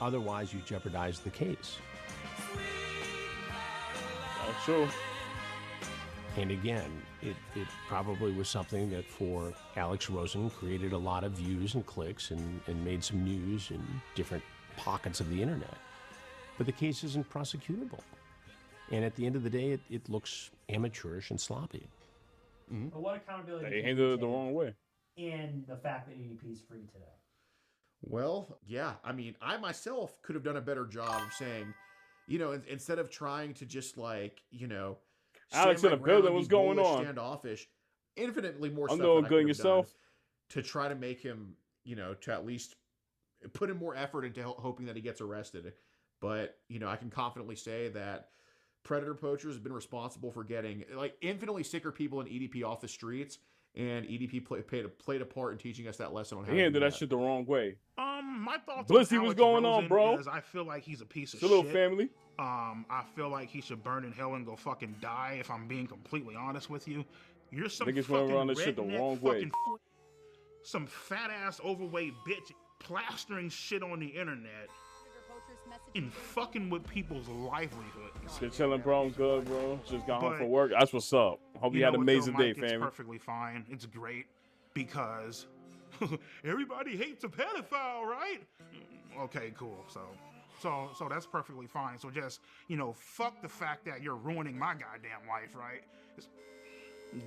Otherwise, you jeopardize the case. That's true. And again, it probably was something that for Alex Rosen created a lot of views and clicks and made some news in different pockets of the internet. But the case isn't prosecutable. And at the end of the day, it looks amateurish and sloppy. But what accountability They can handled you it the take wrong way. in the fact that EDP is free today? Well, yeah. I mean, I myself could have done a better job of saying, you know, instead of trying to just like, you know, Alex stand in my the ground, building, be what's going bullish, on? Standoffish, infinitely more I'm stuff doing that I good could have yourself. done to try to make him, you know, to at least put in more effort into hoping that he gets arrested. But, you know, I can confidently say that predator poachers have been responsible for getting like infinitely sicker people in EDP off the streets, and EDP played a part in teaching us that lesson on how He to handled do that shit the wrong way. My thoughts Blissy, on what's Alex going on, Rosen bro? is I feel like he's a piece of It's a little shit. family. I feel like he should burn in hell and go fucking die, if I'm being completely honest with you. You're some Niggas fucking went around this shit the redneck wrong way. fucking some fat ass overweight bitch plastering shit on the internet and fucking with people's livelihoods. Shit chilling, bro. I'm good, bro. Just got home But, from work. That's what's up. Hope you had an what, though, amazing day, Mike, it's family. perfectly fine. It's great because everybody hates a pedophile, right? Okay, cool. So that's perfectly fine. So just, you know, fuck the fact that you're ruining my goddamn life, right? It's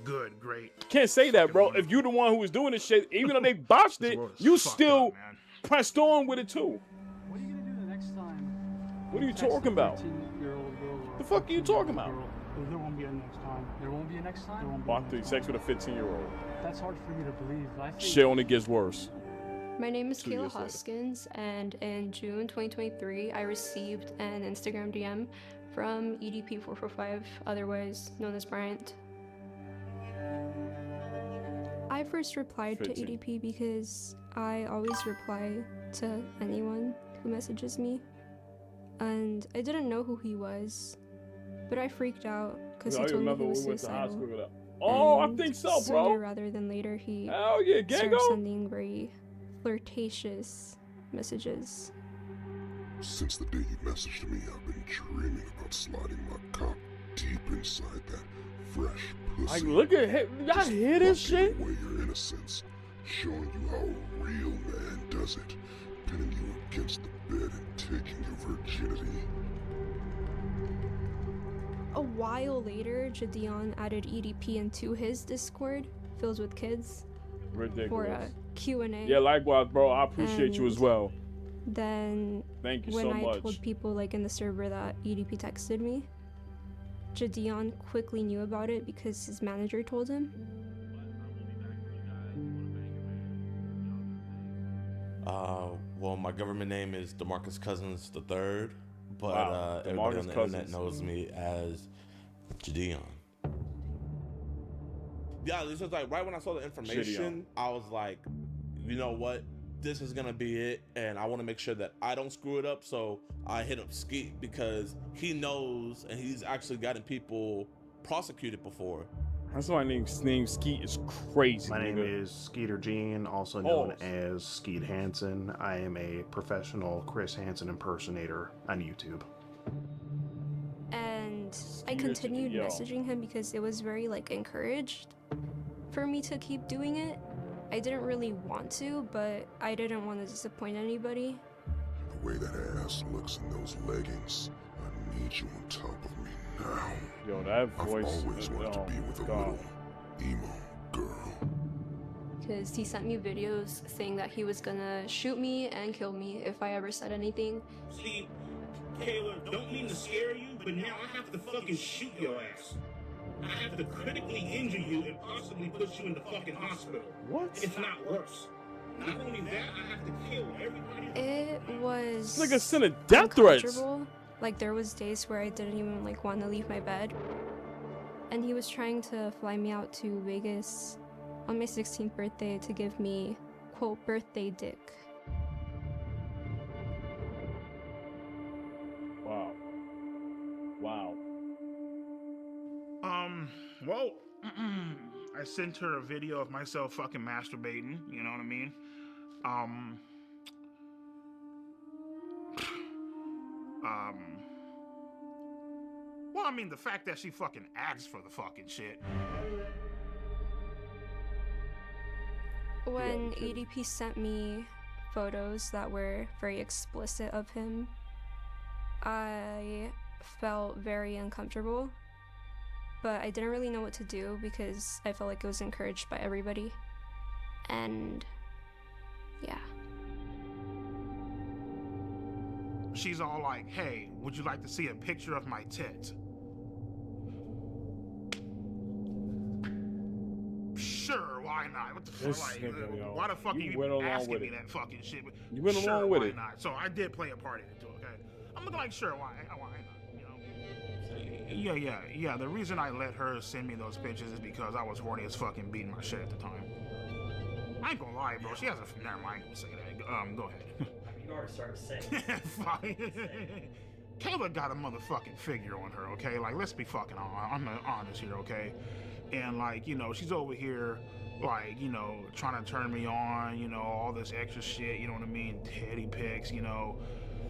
good, great. Can't say that, bro. If you the one who was doing this shit, even though they botched it, you still pressed on with it too. What are you gonna do the next time What are you text talking a about? 13-year-old girl or The fuck are you 14-year-old talking about? girl, there won't be a next time. There won't be a next time? There won't be Bought the sex with a 15-year-old. That's hard for you to believe. I think Shit only gets worse. My name is 2 Kayla years later. Hoskins, and in June 2023, I received an Instagram DM from EDP445, otherwise known as Bryant. I first replied to 15. EDP because I always reply to anyone who messages me, and I didn't know who he was, but I freaked out because I he told me remember he we was went to high suicidal. school. Oh, I And think so, sooner bro. rather than later, he Hell yeah, started Gango. sending very flirtatious messages. Since the day you messaged me, I've been dreaming about sliding my cock deep inside that fresh Like, pussy. look at him. Y'all hear this shit? Away your innocence, showing you how a real man does it, pinning you against the bed and taking your virginity. A while later, Jadeon added EDP into his Discord, filled with kids, for a Ridiculous. Q&A. Yeah, likewise, bro. I appreciate you as And well. Then, Thank you when so I much. told people like in the server that EDP texted me, Jadeon quickly knew about it because his manager told him. Well, my government name is DeMarcus Cousins III, but Wow, everybody DeMarcus on the Cousins. internet knows me as Jadeon. Yeah, this was like right when I saw the information, I was like, you know what? This is gonna be it, and I want to make sure that I don't screw it up. So I hit up Skeet because he knows, and he's actually gotten people prosecuted before. That's why my name Skeet is crazy. My name nigga. is Skeeter Gene, also known Pause. as Skeet Hansen. I am a professional Chris Hansen impersonator on YouTube. And I continued messaging him because it was very like encouraged for me to keep doing it. I didn't really want to, but I didn't want to disappoint anybody. The way that ass looks in those leggings, I need you on top of me now. Yo, that I've voice. always wanted to be with a little emo girl. Because he sent me videos saying that he was gonna shoot me and kill me if I ever said anything. See, Kayla, don't mean to scare you, but now I have to fucking shoot your ass. I have to critically injure you and possibly put you in the fucking hospital. What? If not worse. Not only that, I have to kill everybody. It was Nigga sending death threats. uncomfortable. Like there was days where I didn't even like want to leave my bed. And he was trying to fly me out to Vegas on my 16th birthday to give me, quote, birthday dick. Wow. Wow. Well, I sent her a video of myself fucking masturbating, you know what I mean? Well, I mean, the fact that she fucking asked for the fucking shit. When EDP sent me photos that were very explicit of him, I felt very uncomfortable, but I didn't really know what to do because I felt like it was encouraged by everybody. And yeah. She's all like, hey, would you like to see a picture of my tits? Sure, why not? What the This fuck? Like, nigga, yo. why the fuck You are went you along asking with me it. that fucking shit? You went Sure, along with why it. not? So I did play a part in it too, okay? I'm looking like, sure, why not? You know? Yeah. The reason I let her send me those pictures is because I was horny as fucking beating my shit at the time. I ain't gonna lie, bro. She has a. Never mind. Say that. Go ahead. You already started saying. Kayla got a motherfucking figure on her, okay? Like, let's be fucking honest here, okay? And like, you know, she's over here, like, you know, trying to turn me on, you know, all this extra shit, you know what I mean? Teddy pics, you know,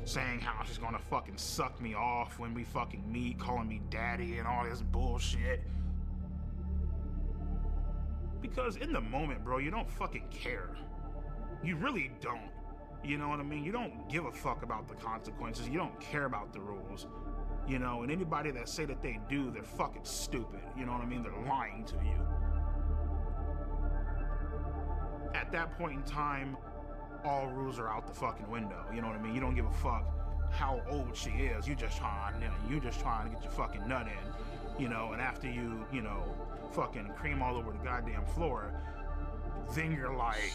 saying how she's gonna fucking suck me off when we fucking meet, calling me daddy and all this bullshit. Because in the moment, bro, you don't fucking care. You really don't. You know what I mean? You don't give a fuck about the consequences. You don't care about the rules. You know, and anybody that say that they do, they're fucking stupid. You know what I mean? They're lying to you. At that point in time, all rules are out the fucking window. You know what I mean? You don't give a fuck how old she is. You just trying to get your fucking nut in, you know. And after you know, fucking cream all over the goddamn floor, then you're like,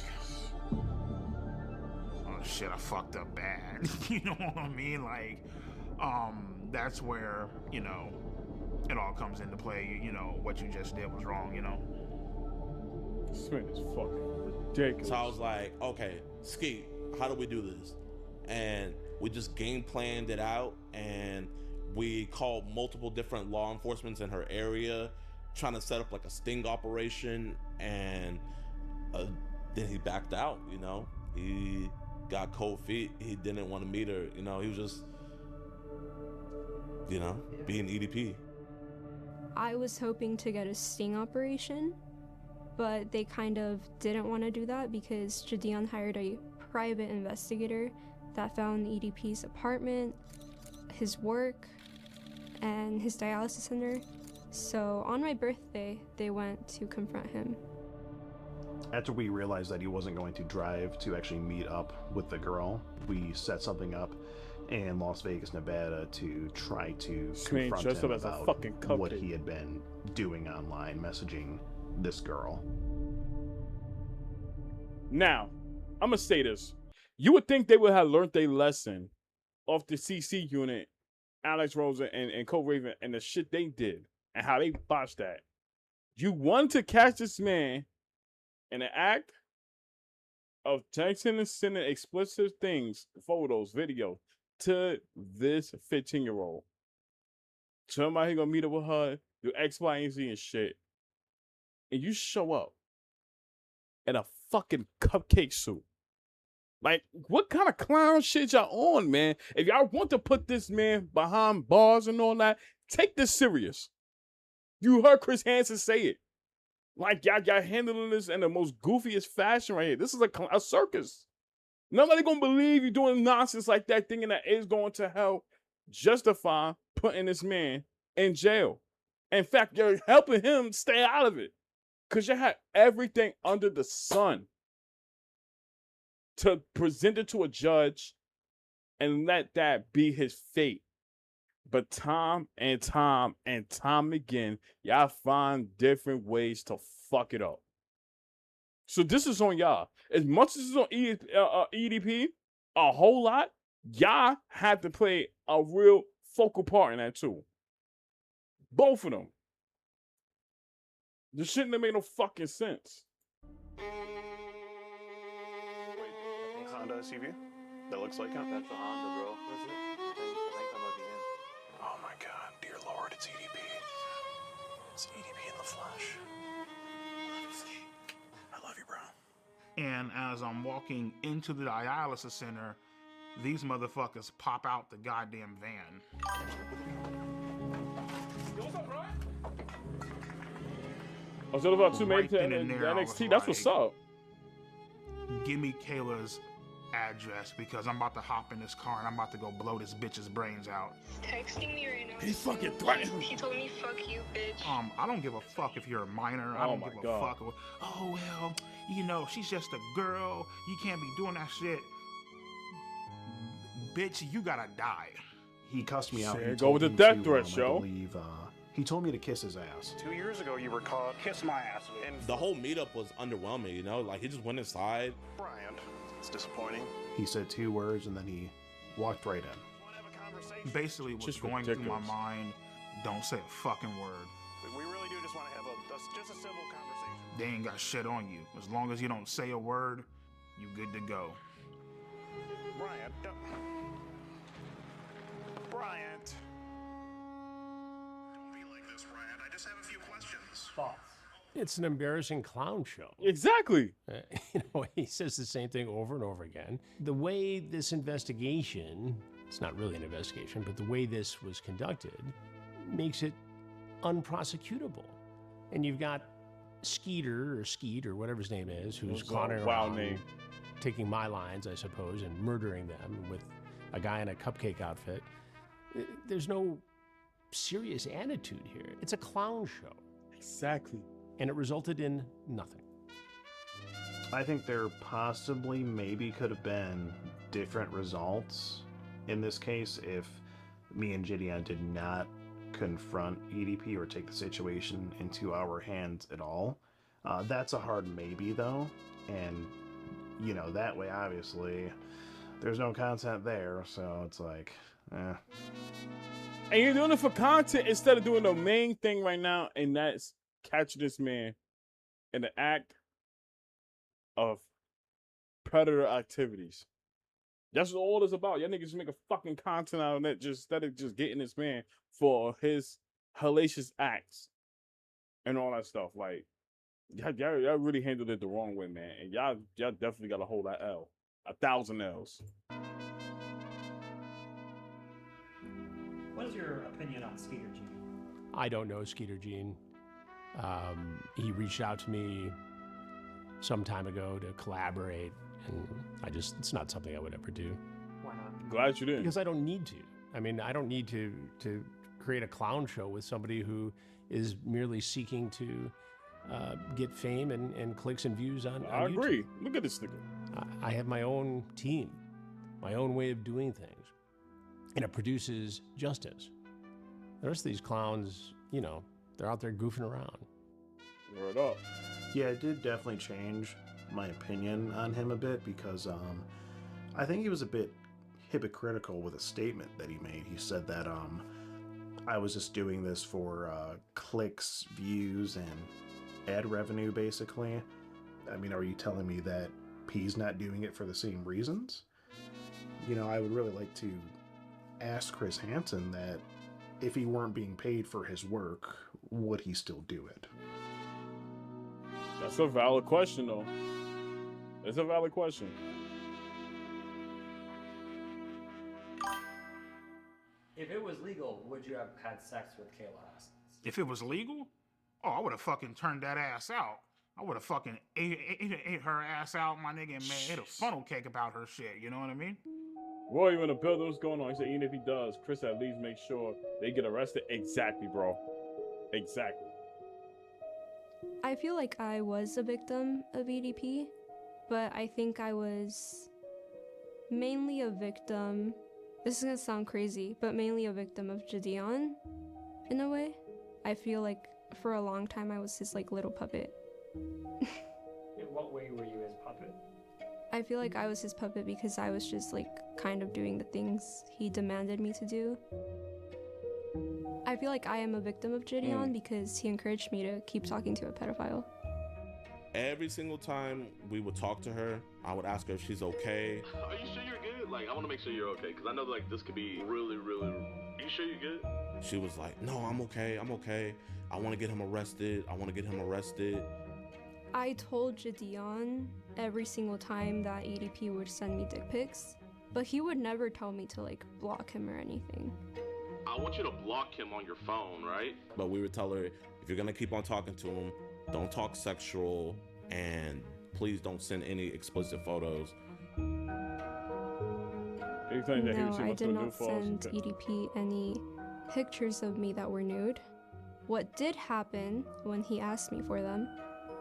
oh shit, I fucked up bad. You know what I mean? Like, that's where, you know, it all comes into play. You know, what you just did was wrong, you know. This man is fucking ridiculous. So I was like, okay, Skeet, how do we do this? And we just game planned it out, and we called multiple different law enforcement in her area, trying to set up like a sting operation, and then he backed out, you know. He got cold feet. He didn't want to meet her, you know. He was just, you know, being EDP. I was hoping to get a sting operation, but they kind of didn't want to do that because Jadeon hired a private investigator that found EDP's apartment, his work, and his dialysis center. So on my birthday, they went to confront him. After we realized that he wasn't going to drive to actually meet up with the girl, we set something up in Las Vegas, Nevada to try to confront him about what he had been doing online, messaging this girl. Now, I'm gonna say this. You would think they would have learned their lesson off the CC unit, Alex Rosa and Cole Raven, and the shit they did and how they botched that. You want to catch this man in the act of texting and sending explicit things, photos, video to this 15-year-old. Somebody gonna meet up with her, do X, Y, and Z and shit. And you show up in a fucking cupcake suit. Like, what kind of clown shit y'all on, man? If y'all want to put this man behind bars and all that, take this serious. You heard Chris Hansen say it. Like, y'all handling this in the most goofiest fashion right here. This is a circus. Nobody gonna believe you doing nonsense like that, thinking that it's going to help justify putting this man in jail. In fact, you're helping him stay out of it. Because you had everything under the sun to present it to a judge and let that be his fate. But time and time and time again, y'all find different ways to fuck it up. So this is on y'all. As much as it's on EDP, a whole lot, y'all had to play a real focal part in that too. Both of them. This shouldn't have made no fucking sense. Honda SUV? That looks like him? That's a Honda, bro. Is it? I think that might be him. Oh my god, dear Lord, it's EDP. It's EDP in the flesh. I love you, bro. And as I'm walking into the dialysis center, these motherfuckers pop out the goddamn van. I was about to make Right the then and there, I was NXT. That's what's like, up. Give me Kayla's address because I'm about to hop in this car and I'm about to go blow this bitch's brains out. Texting me right now. He fucking threatened. He told me, fuck you, bitch. I don't give a fuck if you're a minor. I Oh don't my give a God. fuck. Oh, well, you know, she's just a girl. You can't be doing that shit. Bitch, you gotta die. He cussed me out. Shit, He go told with the me death to, threats, I yo. believe, he told me to kiss his ass. 2 years ago, you were caught. Kiss my ass. And The whole meetup was underwhelming, you know? Like, he just went inside. Brian, it's disappointing. He said 2 words and then he walked right in. Basically, what's Just going through my ridiculous. mind, don't say a fucking word. We really do just want to have just a civil conversation. They ain't got shit on you. As long as you don't say a word, you good to go. Brian, don't... Bryant. Don't be like this, Brian. I just have a few questions. Thoughts? It's an embarrassing clown show. Exactly. You know, he says the same thing over and over again. The way this investigation, it's not really an investigation, but the way this was conducted makes it unprosecutable. And you've got Skeet or whatever his name is, who's Those are clowning wild around, name. taking my lines, I suppose, and murdering them with a guy in a cupcake outfit. There's no serious attitude here. It's a clown show. Exactly. And it resulted in nothing. I think there possibly maybe could have been different results in this case, if me and Gideon did not confront EDP or take the situation into our hands at all. That's a hard maybe, though. And, you know, that way, obviously, there's no content there, so it's like, eh. And you're doing it for content instead of doing the main thing right now, and that's catching this man in the act of predator activities. That's what all it's about. Y'all niggas just make a fucking content out of that just instead of just getting this man for his hellacious acts and all that stuff. Like, y'all really handled it the wrong way, man. And y'all definitely got to hold that L. 1,000 L's. What is your opinion on Skeeter Gene? I don't know Skeeter Gene. He reached out to me some time ago to collaborate, and it's not something I would ever do. Why not? Glad you didn't. Because I don't need to. I mean, I don't need to create a clown show with somebody who is merely seeking to get fame and clicks and views on I YouTube. agree. Look at this nigga. I have my own team, my own way of doing things, and it produces justice. The rest of these clowns, you know, they're out there goofing around. Word up. Yeah, it did definitely change my opinion on him a bit because I think he was a bit hypocritical with a statement that he made. He said that I was just doing this for clicks, views, and ad revenue, basically. I mean, are you telling me that P's not doing it for the same reasons? You know, I would really like to ask Chris Hansen that if he weren't being paid for his work, would he still do it? That's a valid question, though. It's a valid question. If it was legal, would you have had sex with Kayla Haskins? If it was legal, oh, I would have fucking turned that ass out. I would have fucking ate her ass out, my nigga, and made a funnel cake about her shit. You know what I mean? Roy, when the building was going on, he said even if he does, Chris at least make sure they get arrested. Exactly, bro. Exactly. I feel like I was a victim of EDP, but I think I was mainly a victim. This is gonna sound crazy, but mainly a victim of Gideon, in a way. I feel like for a long time I was his like little puppet. In what way were you his puppet? I feel like I was his puppet because I was just like kind of doing the things he demanded me to do. I feel like I am a victim of Gideon because he encouraged me to keep talking to a pedophile. Every single time we would talk to her, I would ask her if she's okay. Are you sure you're good? Like, I want to make sure you're okay, because I know, like, this could be really, really... Are you sure you're good? She was like, no, I'm okay, I'm okay. I want to get him arrested. I want to get him arrested. I told Gideon every single time that EDP would send me dick pics, but he would never tell me to, like, block him or anything. I want you to block him on your phone, right? But we would tell her, if you're going to keep on talking to him, don't talk sexual, and please don't send any explicit photos. No, I did not send EDP any pictures of me that were nude. What did happen when he asked me for them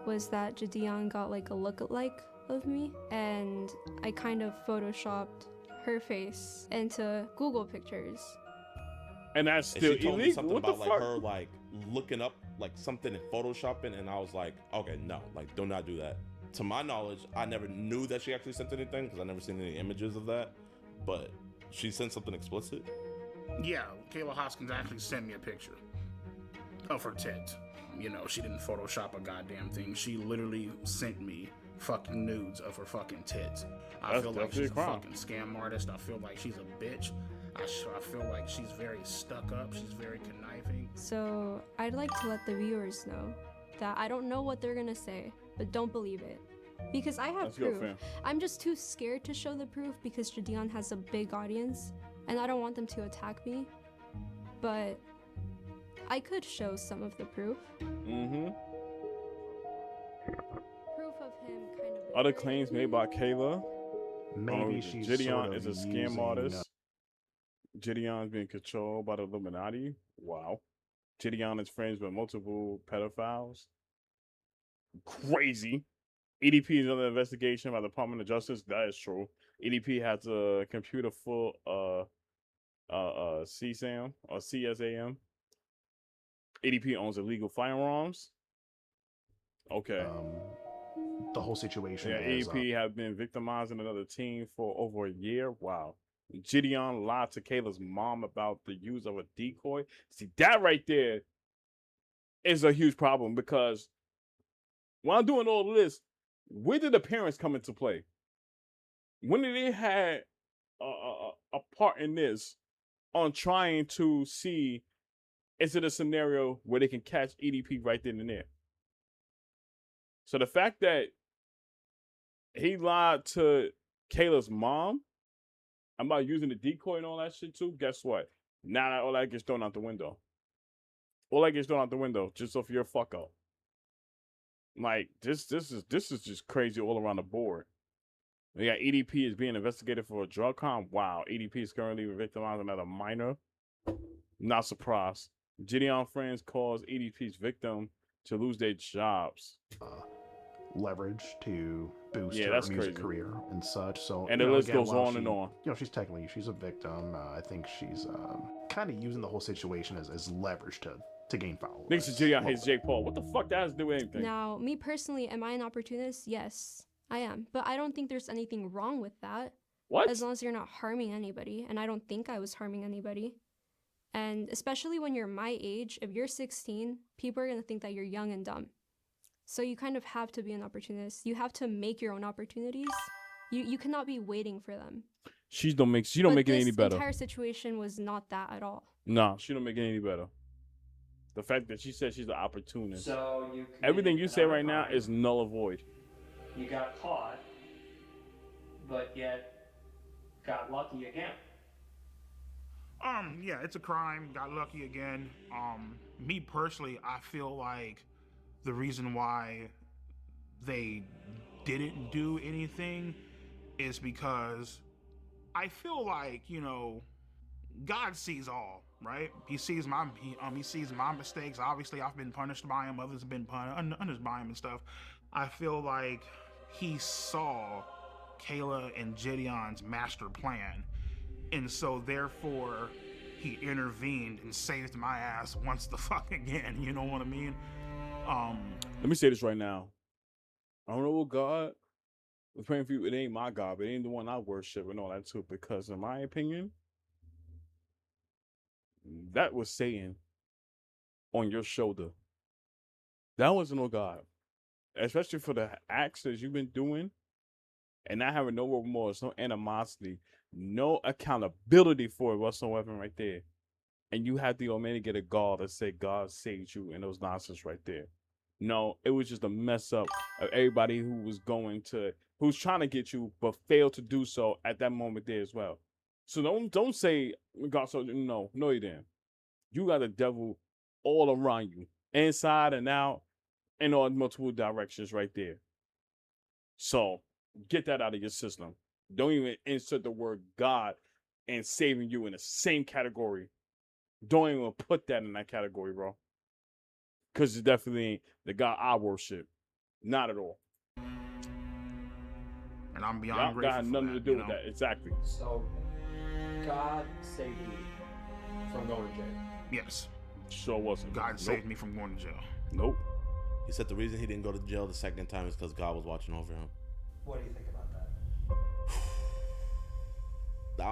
was that Gideon got like a look-alike of me, and I kind of photoshopped her face into Google pictures. And that's And still she told me illegal. something What about the like fuck? her like looking up like something in photoshopping, and I was like, okay, no, like do not do that. To my knowledge, I never knew that she actually sent anything because I never seen any images of that. But she sent something explicit. Yeah, Kayla Hoskins actually sent me a picture of her tit. You know, she didn't Photoshop a goddamn thing. She literally sent me fucking nudes of her fucking tits. I That's feel like definitely she's a a crime. fucking scam artist. I feel like she's a bitch. I feel like she's very stuck up. She's very conniving. So I'd like to let the viewers know that I don't know what they're gonna say, but don't believe it. Because I have Let's go, proof. fam. I'm just too scared to show the proof because Gideon has a big audience and I don't want them to attack me. But I could show some of the proof. Mm-hmm. Proof of him kind of. Other claims made by Kayla. Maybe she's Gideon sort of is a scam using, artist. Gideon's being controlled by the Illuminati. Wow. Gideon is friends with multiple pedophiles. Crazy. EDP is under investigation by the Department of Justice. That is true. EDP has a computer full CSAM or CSAM. EDP owns illegal firearms. Okay. The whole situation. Yeah, EDP have been victimizing another teen for over a year. Wow. Gideon lied to Kayla's mom about the use of a decoy. See, that right there is a huge problem because while I'm doing all this, where did the parents come into play? When did they have a part in this on trying to see, is it a scenario where they can catch EDP right then and there? So the fact that he lied to Kayla's mom about using the decoy and all that shit too, guess what? Now all that gets thrown out the window. All that gets thrown out the window just off your fuck up. Like this is just crazy all around the board. We got EDP is being investigated for a drug crime. Wow, EDP is currently victimizing another minor. Not surprised. Gideon friends cause EDP's victim to lose their jobs. Leverage to boost her that's music crazy. career and such. So And the list goes on and on. You know, she's a victim. I think she's kind of using the whole situation as leverage to gain followers. Thanks to Gideon hates Jake Paul. What the fuck that has to do with anything? Now, me personally, am I an opportunist? Yes, I am. But I don't think there's anything wrong with that. What? As long as you're not harming anybody. And I don't think I was harming anybody. And especially when you're my age, if you're 16, people are going to think that you're young and dumb. So you kind of have to be an opportunist. You have to make your own opportunities. You cannot be waiting for them. She don't make it any better. This entire situation was not that at all. No, she don't make it any better. The fact that she said she's an opportunist. So you everything you say right now is null and void. You got caught, but yet got lucky again. Yeah, it's a crime. Got lucky again. Me personally, I feel like the reason why they didn't do anything is because I feel like, you know, God sees all, right? He sees my mistakes. Obviously, I've been punished by him. Others have been punished by him and stuff. I feel like he saw Kayla and Gideon's master plan, and so therefore he intervened and saved my ass once the fuck again. You know what I mean? Let me say this right now. I don't know what God was praying for you. It ain't my God, but it ain't the one I worship and all that too. Because in my opinion, that was Satan on your shoulder. That wasn't no God. Especially for the acts that you've been doing and not having no remorse, no animosity, no accountability for it whatsoever right there. And you had the Almighty get a God that said God saved you and those nonsense right there. No, it was just a mess up of everybody who's trying to get you, but failed to do so at that moment there as well. So don't say God so no you didn't. You got the devil all around you, inside and out, in all multiple directions right there. So get that out of your system. Don't even insert the word God and saving you in the same category. Don't even put that in that category, bro. Because it's definitely ain't the God I worship. Not at all. And I'm beyond grateful. God had nothing to do with that. Exactly. So, God saved you from going to jail. Yes. Sure wasn't. God saved me from going to jail. Nope. He said the reason he didn't go to jail the second time is because God was watching over him. What do you think about that?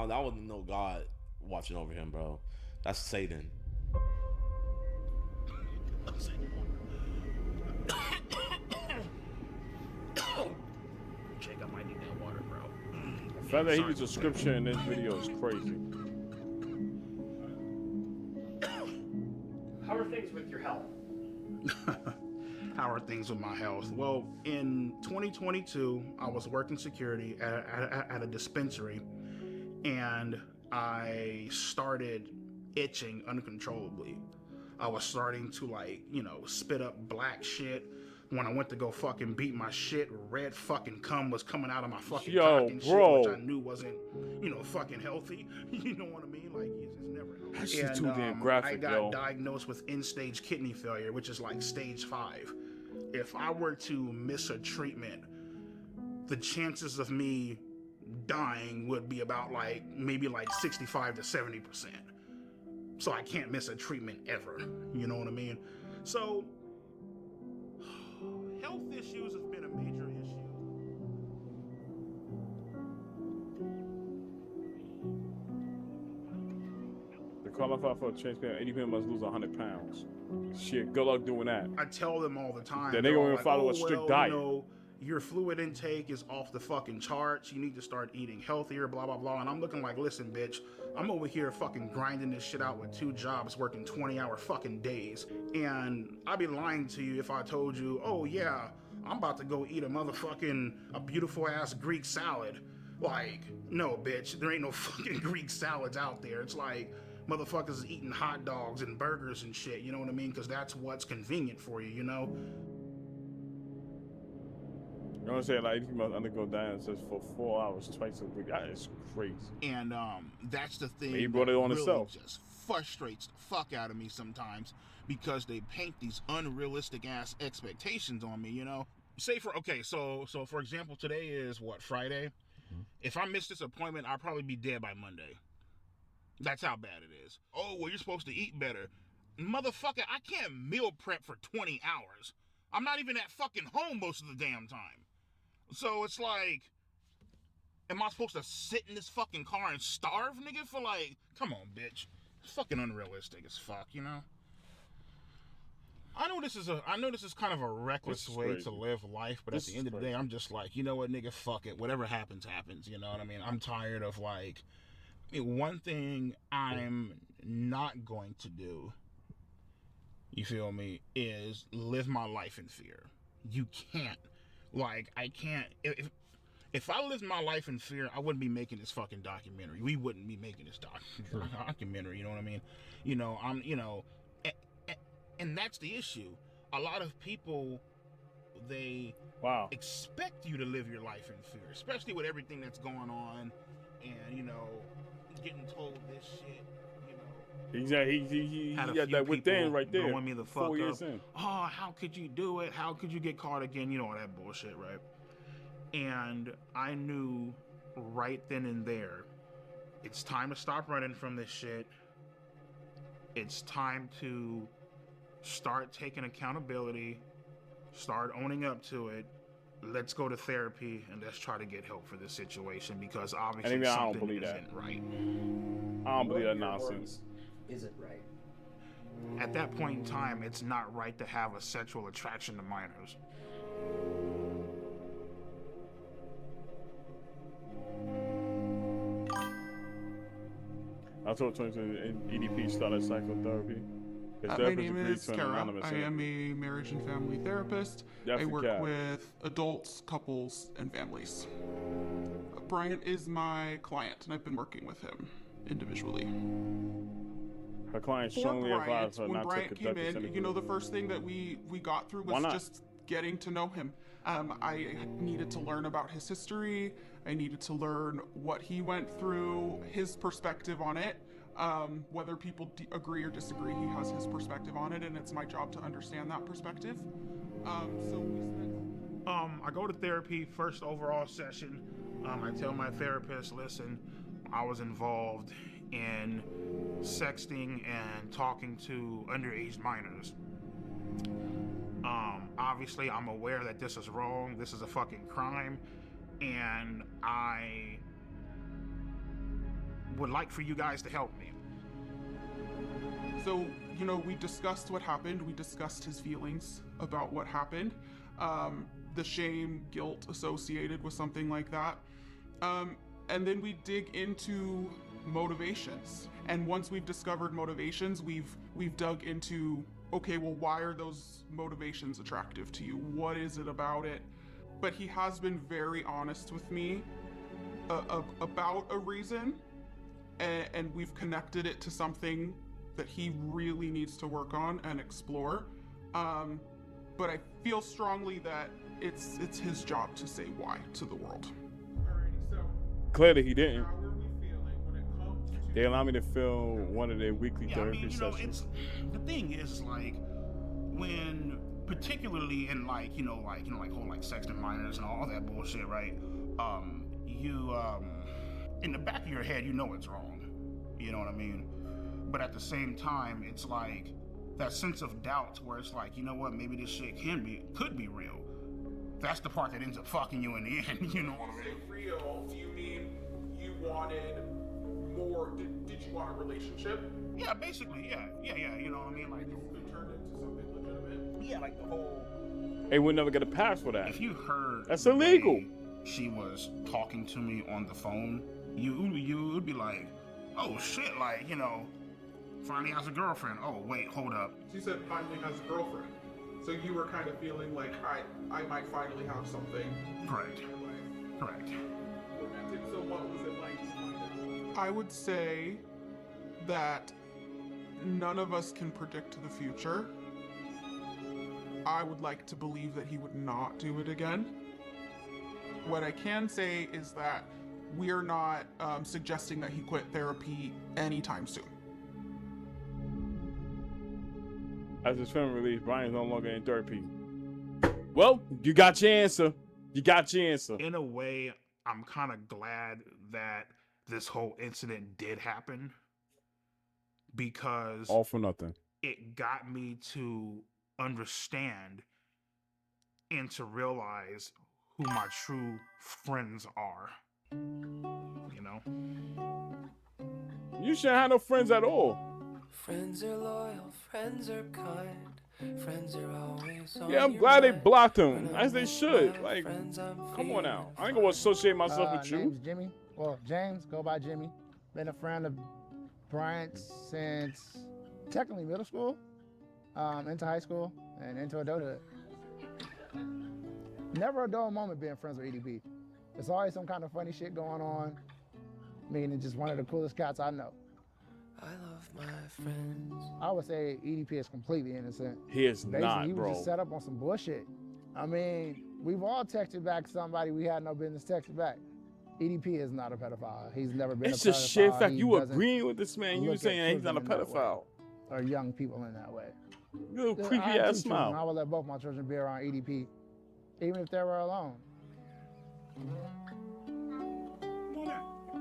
That wasn't no God watching over him, bro. That's Satan. Jake, I might need that water, bro. The fact that he used a scripture in this video is crazy. How are things with your health? How are things with my health? Well, in 2022, I was working security at a dispensary, and I started itching uncontrollably. I was starting to, like, you know, spit up black shit. When I went to go fucking beat my shit, red fucking cum was coming out of my fucking cock and bro. shit, which I knew wasn't, you know, fucking healthy. You know what I mean? Like, it's never healthy. That shit's too damn graphic, I got yo. diagnosed with end-stage kidney failure, which is like stage 5. If I were to miss a treatment the chances of me dying would be about like maybe like 65 to 70%. So I can't miss a treatment ever. You know what I mean? So health issues have been a major issue. To qualify for a transplant, EDP must lose 100 pounds. Shit, good luck doing that. I tell them all the time. Then they gonna like, follow a strict diet. You know, your fluid intake is off the fucking charts. You need to start eating healthier, blah, blah, blah. And I'm looking like, listen, bitch, I'm over here fucking grinding this shit out with 2 jobs, working 20-hour fucking days. And I'd be lying to you if I told you, oh yeah, I'm about to go eat a beautiful ass Greek salad. Like, no, bitch, there ain't no fucking Greek salads out there. It's like motherfuckers is eating hot dogs and burgers and shit, you know what I mean? Because that's what's convenient for you, you know? You know what I'm saying? Like, you must undergo dialysis for 4 hours twice a week. That is crazy. And that's the thing He brought it on really himself. Just frustrates the fuck out of me sometimes because they paint these unrealistic ass expectations on me, you know? Say so for example, today is what, Friday? Mm-hmm. If I miss this appointment, I'll probably be dead by Monday. That's how bad it is. Oh, well, you're supposed to eat better. Motherfucker, I can't meal prep for 20 hours. I'm not even at fucking home most of the damn time. So it's like, am I supposed to sit in this fucking car and starve, nigga, for like, come on, bitch. It's fucking unrealistic as fuck, you know? I know this is kind of a reckless way to live life, but at the end of the day, I'm just like, you know what, nigga, fuck it. Whatever happens, happens, you know what I mean? I'm tired of like, one thing I'm not going to do, you feel me, is live my life in fear. You can't. Like, I can't. If I lived my life in fear, I wouldn't be making this fucking documentary. We wouldn't be making this documentary, you know what I mean? You know, and that's the issue. A lot of people, they expect you to live your life in fear, especially with everything that's going on and, you know, getting told this shit, you know. He got that within right there. Blowing me the fuck 4 years up. in. Oh, how could you do it? How could you get caught again? You know, all that bullshit, right? And I knew right then and there, it's time to stop running from this shit. It's time to start taking accountability, start owning up to it. Let's go to therapy and let's try to get help for this situation because obviously something isn't right. I don't believe that nonsense. Isn't right. At that point in time, it's not right to have a sexual attraction to minors. I told 2020 EDP started psychotherapy. My name is Kara. I am a marriage and family therapist. I work with adults, couples, and families. Bryant is my client, and I've been working with him individually. Her client strongly advised her not to conduct came in, you know, the first thing that we got through was just getting to know him. I needed to learn about his history. I needed to learn what he went through, his perspective on it. Whether people agree or disagree, he has his perspective on it, and it's my job to understand that perspective. So we spent... I go to therapy, first overall session. I tell my therapist, listen, I was involved in sexting and talking to underage minors. Obviously, I'm aware that this is wrong. This is a fucking crime, and I would like for you guys to help me. So, you know, we discussed what happened. We discussed his feelings about what happened. The shame, guilt associated with something like that. And then we dig into motivations. And once we've discovered motivations, we've dug into, okay, well, why are those motivations attractive to you? What is it about it? But he has been very honest with me about a reason. And we've connected it to something that he really needs to work on and explore. But I feel strongly that it's his job to say why to the world. Alrighty, so clearly he didn't. They allow me to film one of their weekly therapy sessions. The thing is, like, when particularly in like whole sexting minors and all that bullshit, right? You in the back of your head, you know it's wrong. You know what I mean? But at the same time, it's like that sense of doubt where it's like, you know what, maybe this shit could be real. That's the part that ends up fucking you in the end, you know what I mean? Real, do you mean you wanted more, did you want a relationship? Yeah, basically, yeah, you know what I mean? Like, it turned into something legitimate? Yeah, like the whole... Hey, we'll never get a pass for that. If you heard... That's illegal. She was talking to me on the phone, you would be like, oh shit, like, you know, finally has a girlfriend. Oh, wait, hold up. She said finally has a girlfriend. So you were kind of feeling like, I might finally have something. Correct. Romantic. So what was it like to find it? I would say that none of us can predict the future. I would like to believe that he would not do it again. What I can say is that we're not suggesting that he quit therapy anytime soon. As his film release, Brian's no longer in therapy. Well, you got your answer. You got your answer. In a way, I'm kind of glad that this whole incident did happen, because all for nothing. It got me to understand and to realize who my true friends are. You know? You shouldn't have no friends at all. Friends are loyal, friends are kind, friends are always on Yeah, I'm your glad they mind. blocked him, as they should. Like, come on now. I ain't gonna associate myself with you. Name's Jimmy. Well, James, go by Jimmy. Been a friend of Bryant's since technically middle school, into high school, and into adulthood. Never a dull moment being friends with EDP. There's always some kind of funny shit going on. I mean, it's just one of the coolest cats I know. I love my friends. I would say EDP is completely innocent. He is not, he bro. was just set up on some bullshit. I mean, we've all texted back somebody we had no business texting back. EDP is not a pedophile. He's never been It's a pedophile. just shit fact. He You doesn't agreeing with this man. You look saying at he's not a children in that way, pedophile. or young people in that way. You little I creepy have two ass children. I smile. would let both my children be around EDP, even if they were alone.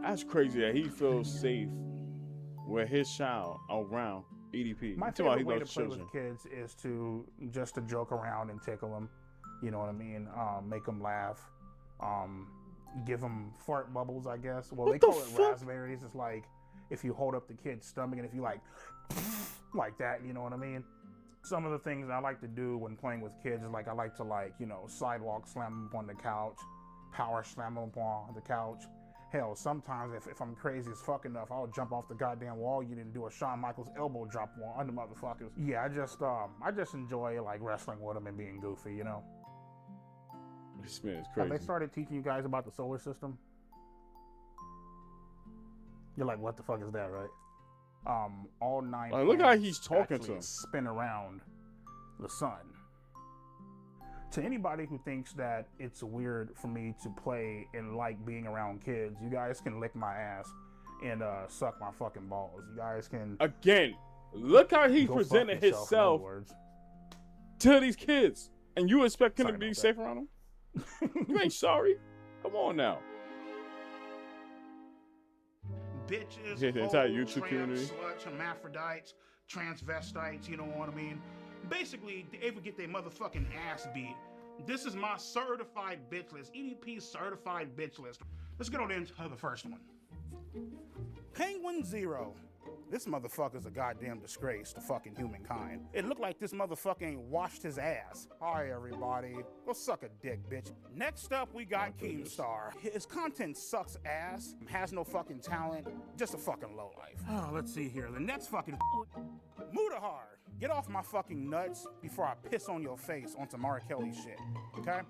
That's crazy that he feels safe with his child around EDP. My You talking about he favorite way to loves play children. with kids is to just to joke around and tickle them. You know what I mean? Make them laugh. Give them fart bubbles, I guess. Well, they call it raspberries. It's like if you hold up the kid's stomach and if you like that, you know what I mean? Some of the things I like to do when playing with kids is like I like to sidewalk slam them on the couch, power slam them on the couch. Hell, sometimes if I'm crazy as fuck enough, I'll jump off the goddamn wall unit and do a Shawn Michaels elbow drop on the motherfuckers. Yeah, I just enjoy like wrestling with them and being goofy, you know. This man is Have crazy. they started teaching you guys about the solar system? You're like, what the fuck is that, right? All 9 Look how planets he's talking to actually him. spin around the sun. To anybody who thinks that it's weird for me to play and like being around kids, you guys can lick my ass and suck my fucking balls. You guys can... Again, look how he Go fuck presented yourself, in other himself words. to these kids. And you expect him Sorry to be about safe around them? You ain't sorry. Come on now. Bitches, Yeah, the entire hoes, YouTube tramps, community. sluts, hermaphrodites, transvestites, you know what I mean? Basically, they would get their motherfucking ass beat. This is my certified bitch list, EDP certified bitch list. Let's get on into the first one. Penguin Zero. This motherfucker's a goddamn disgrace to fucking humankind. It looked like this motherfucker washed his ass. Hi, everybody. Go suck a dick, bitch. Next up, we got Keemstar. His content sucks ass, has no fucking talent, just a fucking lowlife. Oh, let's see here. The next fucking Mudahar. Get off my fucking nuts before I piss on your face on some R. Kelly shit, okay?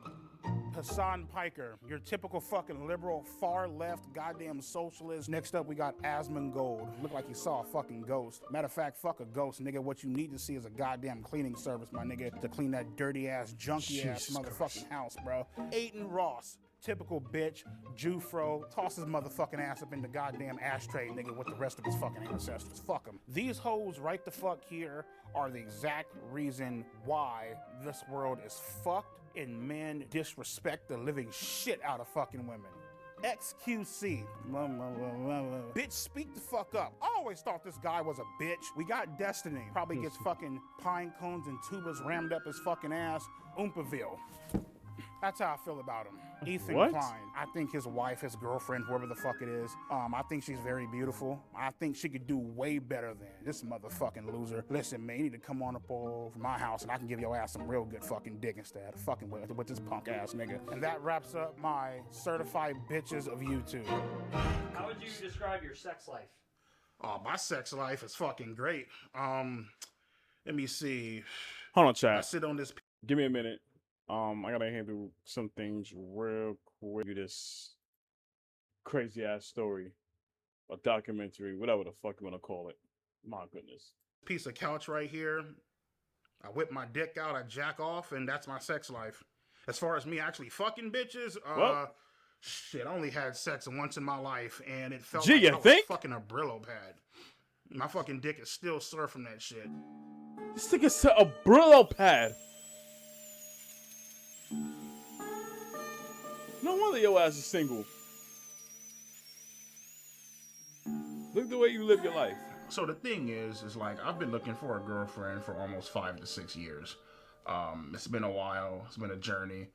Hassan Piker, your typical fucking liberal, far left, goddamn socialist. Next up, we got Asmongold. Look like he saw a fucking ghost. Matter of fact, fuck a ghost, nigga. What you need to see is a goddamn cleaning service, my nigga, to clean that dirty ass, junky ass Jesus motherfucking Christ. house, bro. Aiden Ross. Typical bitch, Jufro, toss his motherfucking ass up in the goddamn ashtray, nigga, with the rest of his fucking ancestors. Fuck him. These hoes right the fuck here are the exact reason why this world is fucked and men disrespect the living shit out of fucking women. XQC. Bitch, speak the fuck up. I always thought this guy was a bitch. We got Destiny. Probably gets fucking pine cones and tubas rammed up his fucking ass. Oompaville. That's how I feel about him. Ethan Klein. I think his wife, his girlfriend, whoever the fuck it is, I think she's very beautiful. I think she could do way better than this motherfucking loser. Listen, man, you need to come on up over my house and I can give your ass some real good fucking dick instead of fucking with this punk ass nigga. And that wraps up my certified bitches of YouTube. How would you describe your sex life? Oh, my sex life is fucking great. Let me see. Hold on, chat. I sit on this. Give me a minute. I gotta handle some things real quick. This crazy ass story, a documentary, whatever the fuck you wanna call it. My goodness. Piece of couch right here. I whip my dick out, I jack off, and that's my sex life. As far as me actually fucking bitches, shit, I only had sex once in my life, and it felt like I was fucking a Brillo pad. My fucking dick is still sore from that shit. This thing is a Brillo pad. No wonder your ass is single. Look the way you live your life. So the thing is like I've been looking for a girlfriend for almost 5 to 6 years. It's been a while. It's been a journey.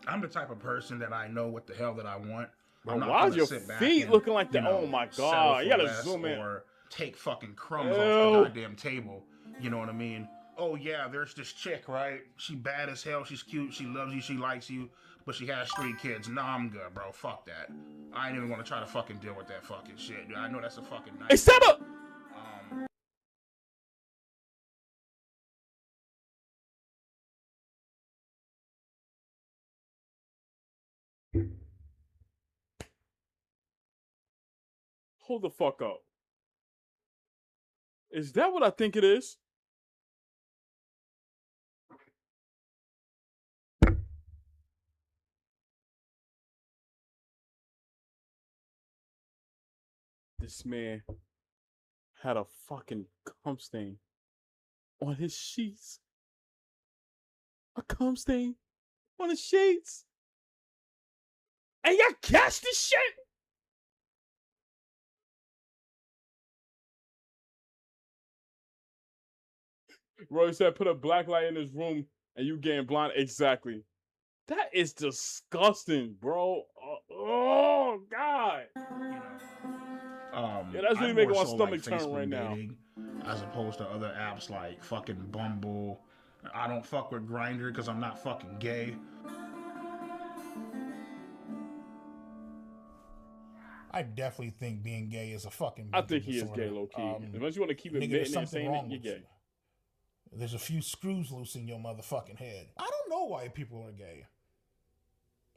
I'm the type of person that I know what the hell that I want. Bro, why is your feet looking like that? Oh my god! You gotta zoom in. Or take fucking crumbs off the goddamn table. You know what I mean? Oh yeah, there's this chick, right? She bad as hell, she's cute, she loves you, she likes you, but she has 3 kids. Nah, I'm good, bro. Fuck that. I ain't even gonna try to fucking deal with that fucking shit. I know that's a fucking nightmare. Hey, stop up! Hold the fuck up. Is that what I think it is? This man had a fucking cum stain on his sheets. A cum stain on his sheets. And y'all catch this shit? Roy said, put a black light in his room and you getting blind. Exactly. That is disgusting, bro. Oh, God. Yeah, that's really making my stomach turn right now. As opposed to other apps like fucking Bumble. I don't fuck with Grindr because I'm not fucking gay. I definitely think being gay is a fucking I think he is gay, low-key. Unless you want to keep admitting and saying it, you're gay. There's a few screws loose in your motherfucking head. I don't know why people are gay.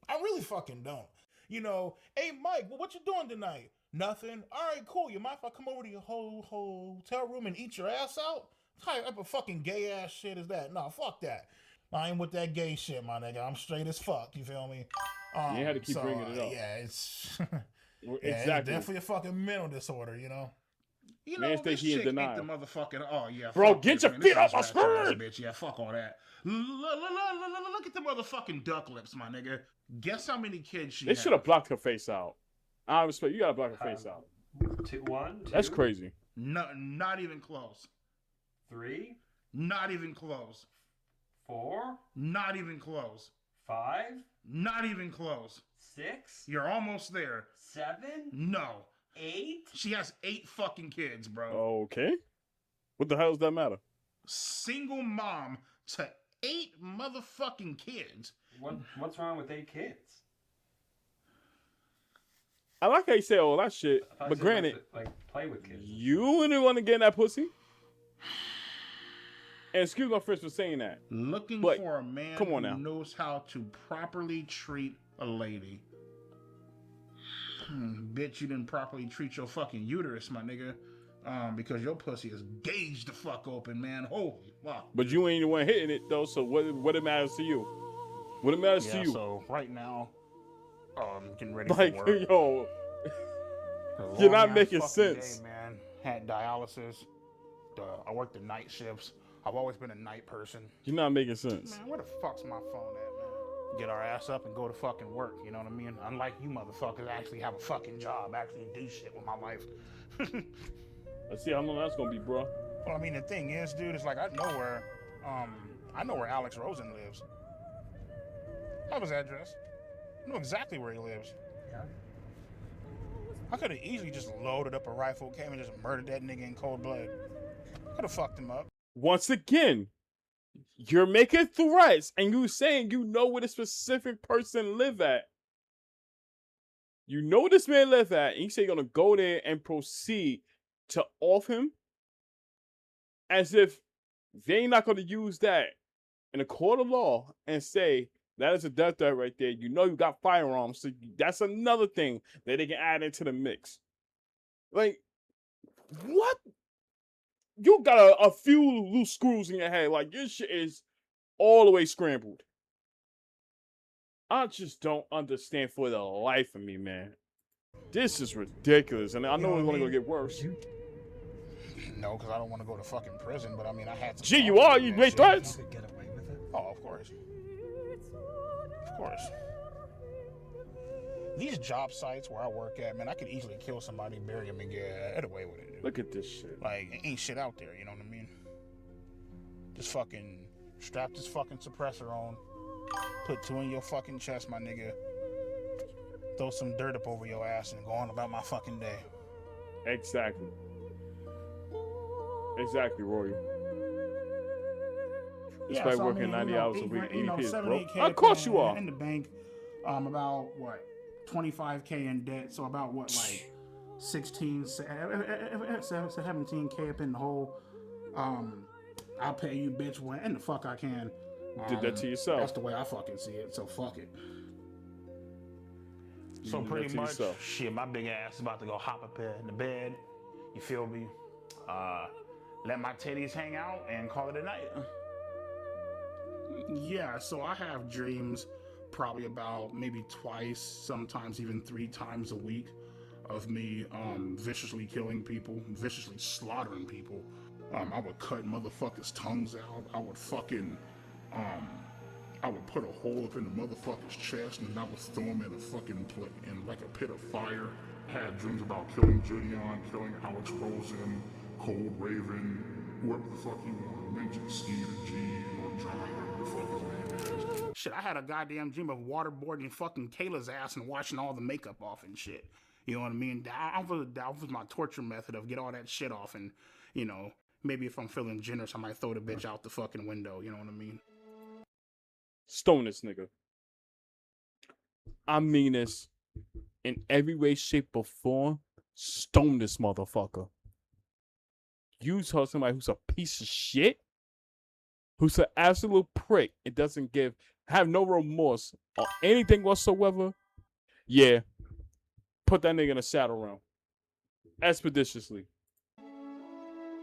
I really fucking don't. You know, hey Mike, what you doing tonight? Nothing. All right, cool. You mind if I come over to your whole hotel room and eat your ass out? What type of fucking gay ass shit is that? No, fuck that. I ain't with that gay shit, my nigga. I'm straight as fuck. You feel me? You had to keep bringing it up. Yeah, it's exactly. It's definitely a fucking mental disorder, you know. You know, man, this he in chick denial. ain't the motherfucking. Oh yeah, bro, fuck get this, your man. feet This off my ass ratchet ass skirt. bitch. Yeah, fuck all that. Look at the motherfucking duck lips, my nigga. Guess how many kids she They has? should have blocked her face out. I respect. You gotta block her face out. 2. That's crazy. No, not even close. 3. Not even close. 4. Not even close. 5. Not even close. 6. You're almost there. 7. No. 8. She has 8 fucking kids, bro. Okay. What the hell does that matter? Single mom to 8 motherfucking kids. What's wrong with 8 kids? I like how you say all that shit, but granted, like play with kids. You wouldn't want to get in that pussy. And excuse my French for saying that. Looking but, for a man come on now. who knows how to properly treat a lady. Bitch, you didn't properly treat your fucking uterus, my nigga. Because your pussy is gauged the fuck open, man. Holy fuck. But you ain't the one hitting it though, so what it matters to you? What it matters to Yeah, you? so right now, getting ready Like, for work. yo, A you're not long-ass making fucking sense. Day, man. Had dialysis. I worked the night shifts. I've always been a night person. You're not making sense. Man, where the fuck's my phone at, man? Get our ass up and go to fucking work, you know what I mean? Unlike you motherfuckers, I actually have a fucking job, actually do shit with my life. Let's see how long that's gonna be, bro. Well, I mean, the thing is, dude, it's like I know where Alex Rosen lives. I have his address. I know exactly where he lives. Yeah. I could have easily just loaded up a rifle, came and just murdered that nigga in cold blood. Could have fucked him up. Once again, you're making threats and you saying you know where the specific person live at. You know where this man live at, and you say you're gonna go there and proceed to off him as if they're not gonna use that in a court of law and say that is a death threat right there. You know you got firearms, so that's another thing that they can add into the mix. Like, what? You got a few loose screws in your head. Like, your shit is all the way scrambled. I just don't understand for the life of me, man. This is ridiculous, and I know it's only gonna get worse. No, because I don't want to go to fucking prison, but I mean, I had to. Gee, you are? You make threats? Oh, of course. Of course. These job sites where I work at, man, I could easily kill somebody, bury them, and get away with it. Dude. Look at this shit. Like, ain't shit out there, you know what I mean? Just fucking strap this fucking suppressor on, put 2 in your fucking chest, my nigga. Throw some dirt up over your ass and go on about my fucking day. Exactly. Exactly, Roy. Despite working 90 hours a week, EDP is broke. Of course you are. In the bank, about what, 25K in debt. So about what, like 17K up in the hole. I'll pay you, bitch, when the fuck I can. Did that to yourself. That's the way I fucking see it. So fuck it. So pretty much, shit, my big ass is about to go hop up in the bed. You feel me? Let my titties hang out and call it a night. Yeah, so I have dreams probably about maybe twice, sometimes even 3 times a week of me viciously killing people, viciously slaughtering people. I would cut motherfuckers' tongues out. I would fucking, I would put a hole up in the motherfucker's chest and I would throw him in a fucking in like a pit of fire. I had dreams about killing Gideon, killing Alex Rosen, Cold Raven, whoever the fuck you want to mention, Steve or G or John, whatever the fuck his name is. Shit, I had a goddamn dream of waterboarding fucking Kayla's ass and washing all the makeup off and shit. You know what I mean? That was my torture method of get all that shit off and, you know, maybe if I'm feeling generous, I might throw the bitch out the fucking window. You know what I mean? Stone this nigga. I mean this in every way, shape, or form. Stone this motherfucker. You tell somebody who's a piece of shit, who's an absolute prick, it doesn't have no remorse or anything whatsoever. Yeah, put that nigga in a saddle round expeditiously.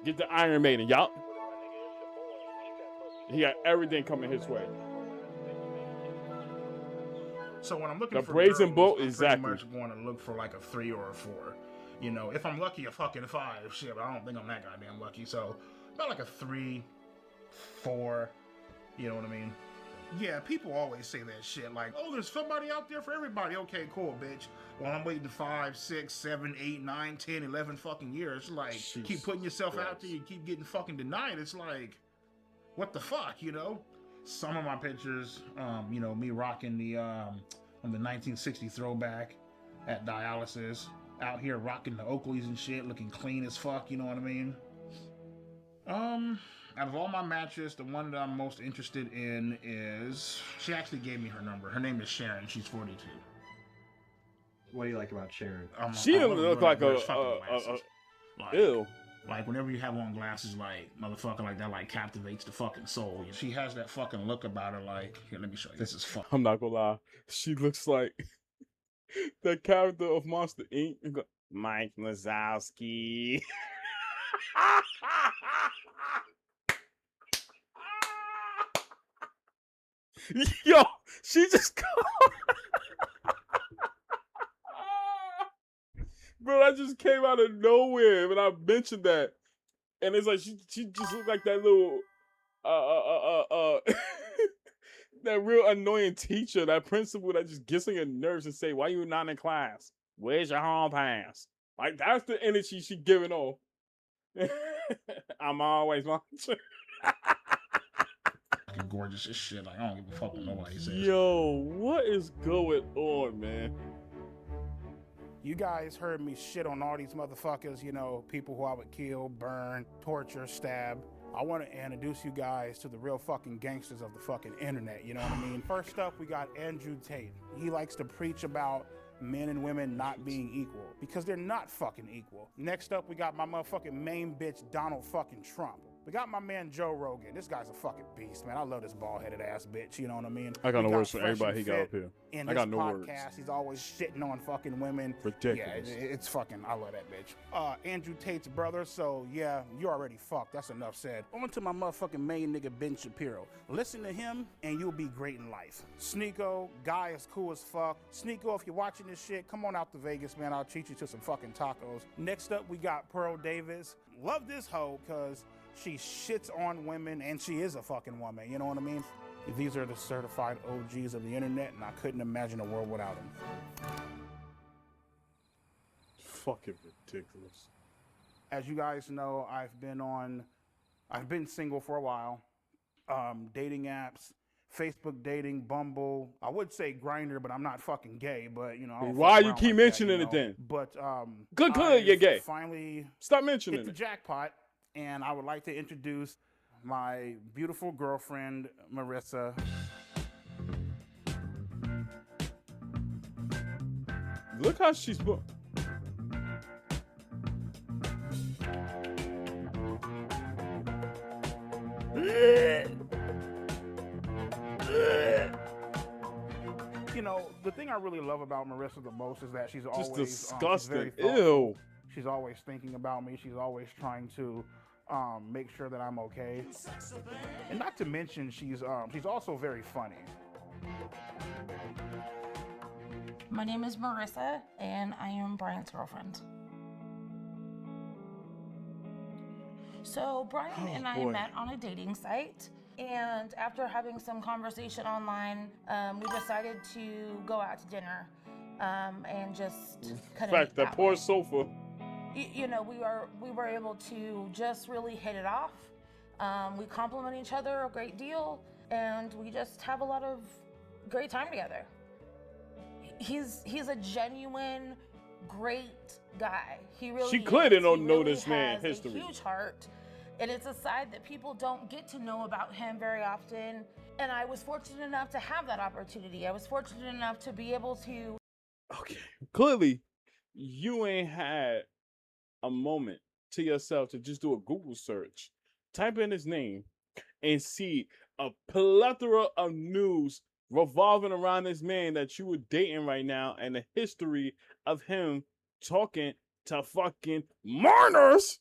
Get the Iron Maiden, y'all. He got everything coming his way. So when I'm looking the for brazen girls, boat, I'm exactly. pretty much going to look for like a 3 or a 4. You know, if I'm lucky, a fucking 5. Shit, but I don't think I'm that goddamn lucky. So about like a 3, 4. You know what I mean? Yeah, people always say that shit like, oh, there's somebody out there for everybody. Okay, cool, bitch. Well, I'm waiting 5, 6, 7, 8, 9, 10, 11 fucking years. Like, keep putting yourself out there, you keep getting fucking denied. It's like, what the fuck, you know? Some of my pictures, you know, me rocking the 1960 throwback at dialysis, out here rocking the Oakleys and shit, looking clean as fuck, you know what I mean? Out of all my matches, the one that I'm most interested in is, she actually gave me her number. Her name is Sharon. She's 42. What do you like about Sharon? She didn't look like a ew. Like, whenever you have on glasses, like, motherfucker like that, like, captivates the fucking soul. She has that fucking look about her, like, here, let me show you. This is fun. I'm not gonna lie. She looks like the character of Monster Inc. Mike Wazowski. Yo, she just bro, that just came out of nowhere when I mentioned that. And it's like she just looked like that little that real annoying teacher, that principal that just gets on your nerves and say, "Why you not in class? Where's your hall pass?" Like that's the energy she giving off. I'm always watching. Gorgeous as shit. Like, I don't give a fuck what nobody says. Yo, what is going on, man? You guys heard me shit on all these motherfuckers, you know, people who I would kill, burn, torture, stab. I want to introduce you guys to the real fucking gangsters of the fucking internet, you know what I mean? First up, we got Andrew Tate. He likes to preach about men and women not being equal, because they're not fucking equal. Next up, we got my motherfucking main bitch, Donald fucking Trump. We got my man Joe Rogan. This guy's a fucking beast, man. I love this bald-headed ass bitch, you know what I mean? I got no We words for Fresh everybody and he got Fit up here. in I his got no podcast. words. He's always shitting on fucking women. Ridiculous. Yeah, it's fucking, I love that bitch. Andrew Tate's brother, so yeah, you already fucked. That's enough said. On to my motherfucking main nigga, Ben Shapiro. Listen to him, and you'll be great in life. Sneeko, guy is cool as fuck. Sneeko, if you're watching this shit, come on out to Vegas, man. I'll treat you to some fucking tacos. Next up, we got Pearl Davis. Love this hoe, because she shits on women, and she is a fucking woman, you know what I mean? These are the certified OGs of the internet, and I couldn't imagine a world without them. Fucking ridiculous. As you guys know, I've been single for a while. Dating apps, Facebook dating, Bumble. I would say Grindr, but I'm not fucking gay, but you know. I don't Why fuck you around keep like mentioning that, it then? But Good, you're gay. Finally Stop mentioning hit the it. jackpot, and I would like to introduce my beautiful girlfriend, Marissa. Look how she's You know, the thing I really love about Marissa the most is that she's just always disgusting. she's very thoughtful. Ew. She's always thinking about me. She's always trying to make sure that I'm okay. And not to mention, she's also very funny. My name is Marissa, and I am Brian's girlfriend. So Brian and I met on a dating site, and after having some conversation online, we decided to go out to dinner and just kind of. In fact, that poor sofa. You know, we were able to just really hit it off. We compliment each other a great deal, and we just have a lot of great time together. He's a genuine, great guy. He really. She clearly don't He know really this man has history. A huge heart, and it's a side that people don't get to know about him very often. And I was fortunate enough to have that opportunity. I was fortunate enough to be able to. Okay. Clearly, you ain't had a moment to yourself to just do a Google search, type in his name, and see a plethora of news revolving around this man that you were dating right now, and the history of him talking to fucking mourners.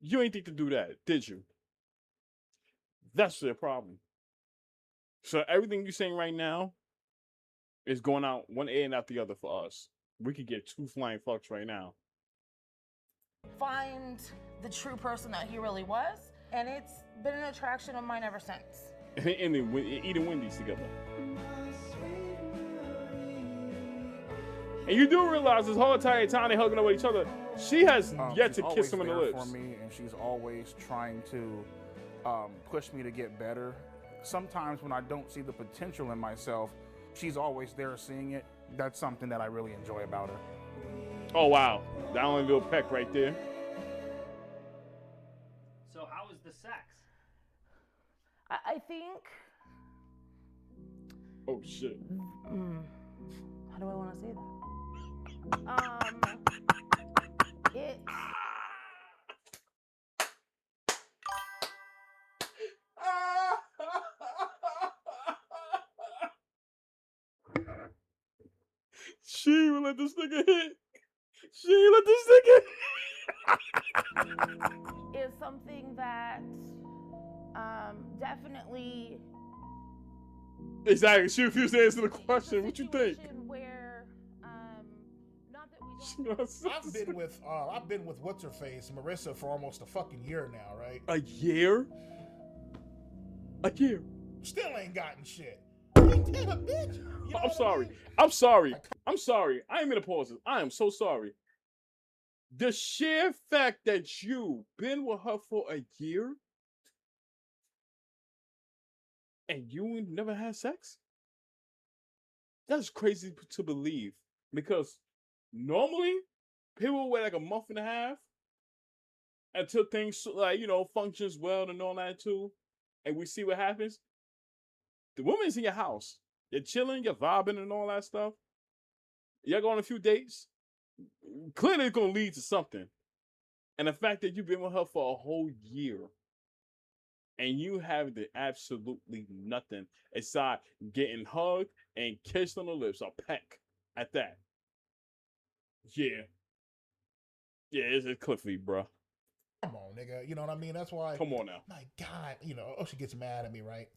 You ain't think to do that, did you? That's the problem. So everything you're saying right now is going out one ear and out the other for us. We could get 2 flying fucks right now. Find the true person that he really was, and it's been an attraction of mine ever since. And then eating Wendy's together. And you do realize this whole entire time they hugging over each other, she has yet to kiss him in the always lips. there for me, and she's always trying to push me to get better. Sometimes when I don't see the potential in myself, she's always there seeing it. That's something that I really enjoy about her. Oh wow, that only little peck right there. So how was the sex? I think. Oh shit. How do I want to say that? It. She ain't even let this nigga hit. She ain't let this nigga Is something that Definitely. Exactly. She refused to answer the question. What you think? Where, not that we don't. I've been with what's her face, Marissa, for almost a fucking year now, right? A year? A year. Still ain't gotten shit. Ain't that a bitch? You know I'm sorry. I'm sorry. I'm sorry. I ain't mean to pause it. I am so sorry. The sheer fact that you've been with her for a year and you never had sex? That's crazy to believe. Because normally, people wait like a month and a half until things like, functions well and all that too. And we see what happens. The woman's in your house. You're chilling, you're vibing and all that stuff. You're going on a few dates. Clearly it's going to lead to something. And the fact that you've been with her for a whole year and you have the absolutely nothing aside getting hugged and kissed on the lips, a peck at that. Yeah. Yeah, it's Cliffy, bro. Come on, nigga. You know what I mean? That's why. Come on now. My God, she gets mad at me, right?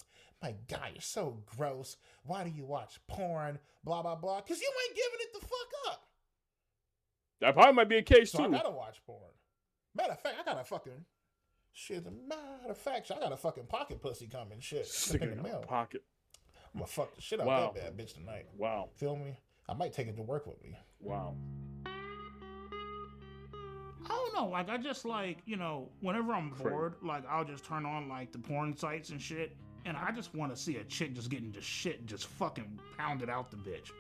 My God, you're so gross. Why do you watch porn? Blah, blah, blah. Because you ain't giving it the fuck up. That probably might be a case, So too. I gotta watch porn. Matter of fact, I got a fucking... Shit, matter of fact, I got a fucking pocket pussy coming. Shit. Stick in it the in mail. my pocket. I'm gonna fuck the shit out Wow. of that bad bitch tonight. Wow. Feel me? I might take it to work with me. Wow. I don't know. Like, I just whenever I'm bored, I'll just turn on the porn sites and shit. And I just want to see a chick just getting just fucking pounded out the bitch.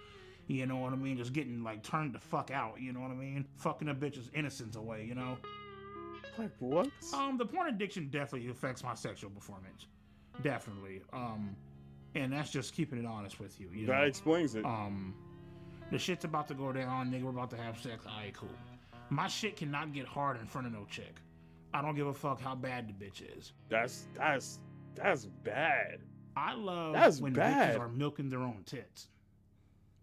You know what I mean? Just getting turned the fuck out. You know what I mean? Fucking a bitch's innocence away. You know? Like what? The porn addiction definitely affects my sexual performance. Definitely. And that's just keeping it honest with you. That explains it. The shit's about to go down, nigga. We're about to have sex. Alright, cool. My shit cannot get hard in front of no chick. I don't give a fuck how bad the bitch is. That's bad. I love when bad. bitches are milking their own tits.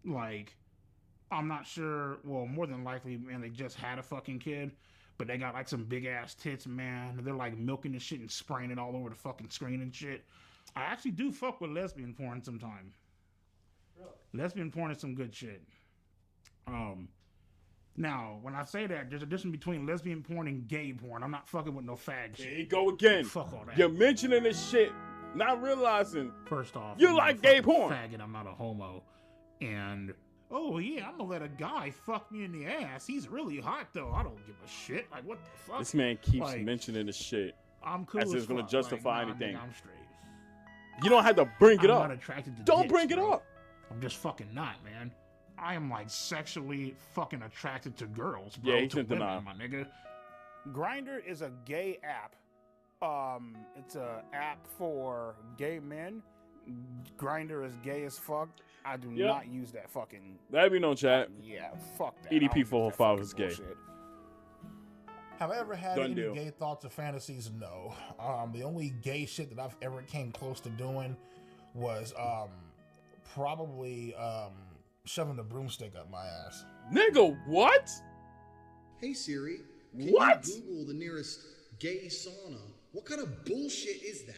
I'm not sure. Well, more than likely, man, they just had a fucking kid, but they got some big ass tits, man. They're milking the shit and spraying it all over the fucking screen and shit. I actually do fuck with lesbian porn sometimes. Really? Lesbian porn is some good shit. Now, when I say that, there's a difference between lesbian porn and gay porn. I'm not fucking with no fag shit. There you go again. Fuck all that. You're mentioning this shit, not realizing. First off, you like gay porn. Faggot, I'm not a homo. And, oh yeah, I'm gonna let a guy fuck me in the ass. He's really hot though. I don't give a shit. What the fuck? This man keeps mentioning this shit. I'm cool as if it's fuck. gonna justify anything. Nigga, I'm straight. You don't have to bring it up. I'm not attracted to Don't dicks, bring it bro. up. I'm just fucking not, man. I am sexually fucking attracted to girls, bro. Yeah, he's to in women, denial. my nigga. Grindr is a gay app. It's a app for gay men. Grindr is gay as fuck. I do not use that fucking. That'd be no chat. Yeah, fuck that. EDP445 is gay. Bullshit. Have I ever had Done any deal. gay thoughts or fantasies? No. The only gay shit that I've ever came close to doing was probably shoving the broomstick up my ass. Nigga, what? Hey Siri, can What? you Google the nearest gay sauna? What kind of bullshit is that?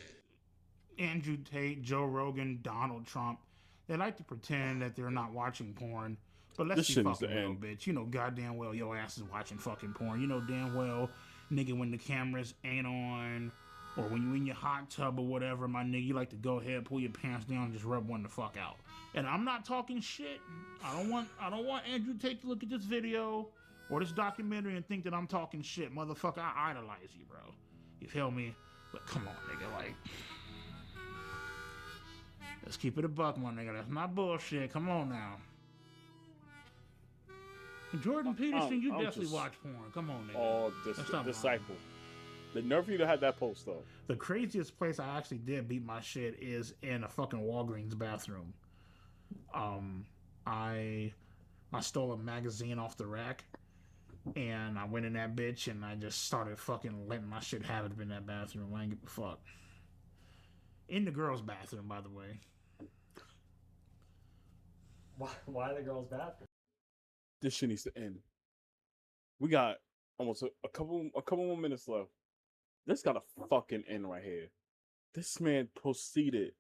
Andrew Tate, Joe Rogan, Donald Trump. They like to pretend that they're not watching porn. But let's This be shit needs fucking to real, end. bitch. You know goddamn well your ass is watching fucking porn. You know damn well, nigga, when the cameras ain't on, or when you in your hot tub or whatever, my nigga, you like to go ahead, pull your pants down, and just rub one the fuck out. And I'm not talking shit. I don't want Andrew Tate to look at this video or this documentary and think that I'm talking shit. Motherfucker, I idolize you, bro. You feel me? But come on, nigga, let's keep it a buck, my nigga. That's not bullshit. Come on now. Jordan Peterson, you I'm definitely just- watch porn. Come on, nigga. Oh, Let's not disciple. The nerve for you to have that post though. The craziest place I actually did beat my shit is in a fucking Walgreens bathroom. I stole a magazine off the rack, and I went in that bitch, and I just started fucking letting my shit have it in that bathroom. I ain't give a fuck. In the girls' bathroom, by the way. Why the girls' bathroom? This shit needs to end. We got almost a couple more minutes left. This gotta fucking end right here. This man proceeded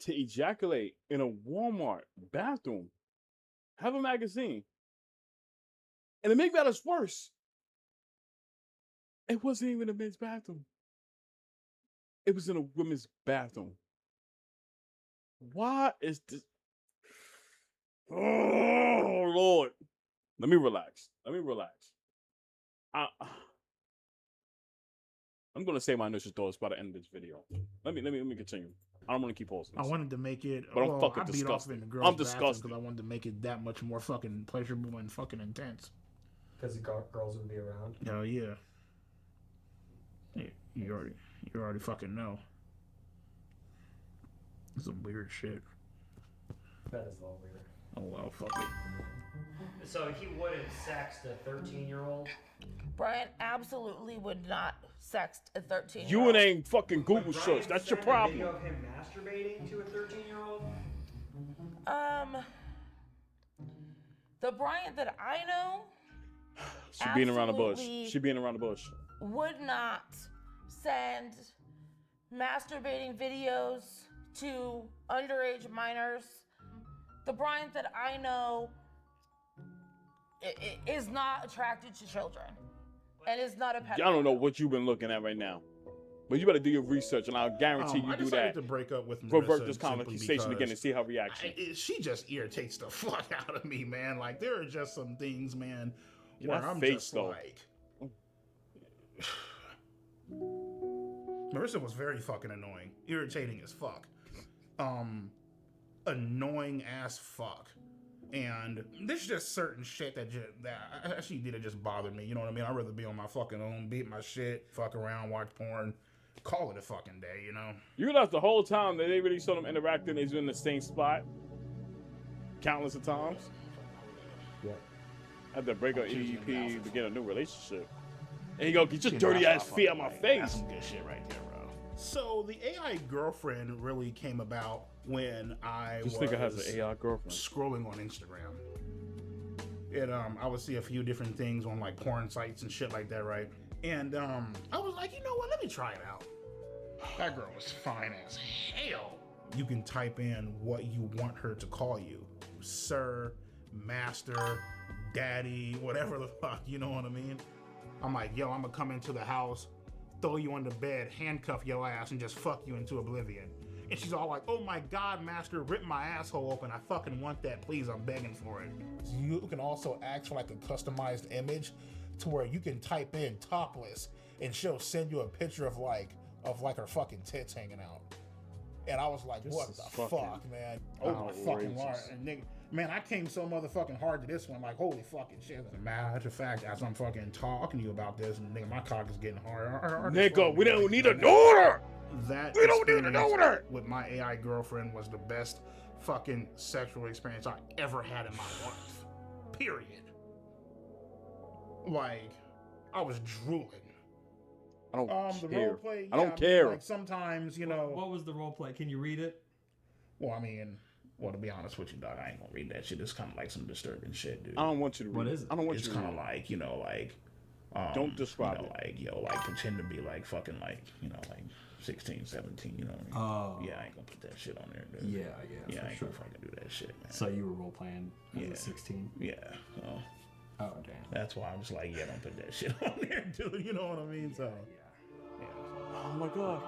to ejaculate in a Walmart bathroom. Have a magazine. And to make matters worse, it wasn't even a men's bathroom. It was in a women's bathroom. Why is this? Oh, Lord. Let me relax. I'm going to say my initial thoughts by the end of this video. Let me continue. I don't want to keep pausing. I wanted to make it, but I'm well, fucking I beat disgusted. off in the girls' I'm bathroom disgusted. because I wanted to make it that much more fucking pleasurable and fucking intense. Because the girls would be around. Hell yeah. You already fucking know. Some weird shit. That is a little weird. Oh well, fuck it. So he wouldn't sex the 13-year-old? Brian absolutely would not sext a 13-year-old. You ain't fucking Google search. That's your problem. Video of him masturbating to a 13-year-old? The Brian that I know She being around the bush. Would not send masturbating videos to underage minors. The Brian that I know is not attracted to children and is not a pedophile. I don't know what you've been looking at right now, but you better do your research, and I'll guarantee you I do decided that. to break up with Marissa Revert this simply conversation again and see her reaction. She just irritates the fuck out of me, man. Like, there are just some things, man, Yeah, where that I'm face, just though. like... Marissa was very fucking annoying. Irritating as fuck. Annoying as fuck. And there's just certain shit that she did, it just bothered me. You know what I mean? I'd rather be on my fucking own, beat my shit, fuck around, watch porn, call it a fucking day, you know? You realize the whole time that they really saw them interacting, they've been in the same spot countless of times. Yeah. Had to break up EDP to get a new relationship. And he go, get your dirty ass feet out my face. That's some good shit right there, bro. So the AI girlfriend really came about when I This was nigga has an AI girlfriend. scrolling on Instagram. And I would see a few different things on like porn sites and shit like that, right? And I was like, you know what? Let me try it out. That girl was fine as hell. You can type in what you want her to call you. Sir, master, daddy, whatever the fuck, you know what I mean? I'm like, yo, I'm gonna come into the house, throw you on the bed, handcuff your ass, and just fuck you into oblivion. And she's all like, oh my God, master, rip my asshole open. I fucking want that, please, I'm begging for it. You can also ask for like a customized image to where you can type in topless and she'll send you a picture of her fucking tits hanging out. And I was like, This what is the fucking fuck, man? Oh my fucking Lord. And nigga, man, I came so motherfucking hard to this one, like, holy fucking shit. As a matter of fact, as I'm fucking talking to you about this, and nigga, my cock is getting hard. Nigga, we don't need an order! That We don't need an experience order! with my AI girlfriend was the best fucking sexual experience I ever had in my life. Period. Like, I was drooling. I don't the care. role play, I don't care. Like sometimes, you know. What was the role play? Can you read it? Well, I mean, to be honest with you, dog, I ain't gonna read that shit. It's kind of like some disturbing shit, dude. I don't want you to read What it. is it? I don't want It's you to kind read of it. like, you know, like. Don't describe it. Like, yo, like pretend to be like fucking like, you know, like 16, 17, you know what I mean? Oh. Yeah, I ain't gonna put that shit on there, dude. Yeah, Yeah, I ain't for gonna sure. fucking do that shit, man. So you were role playing as Yeah. a 16? Yeah, so. Oh, damn. That's why I was like, yeah, don't put that shit on there, dude. You know what I mean? So, yeah. Oh my God.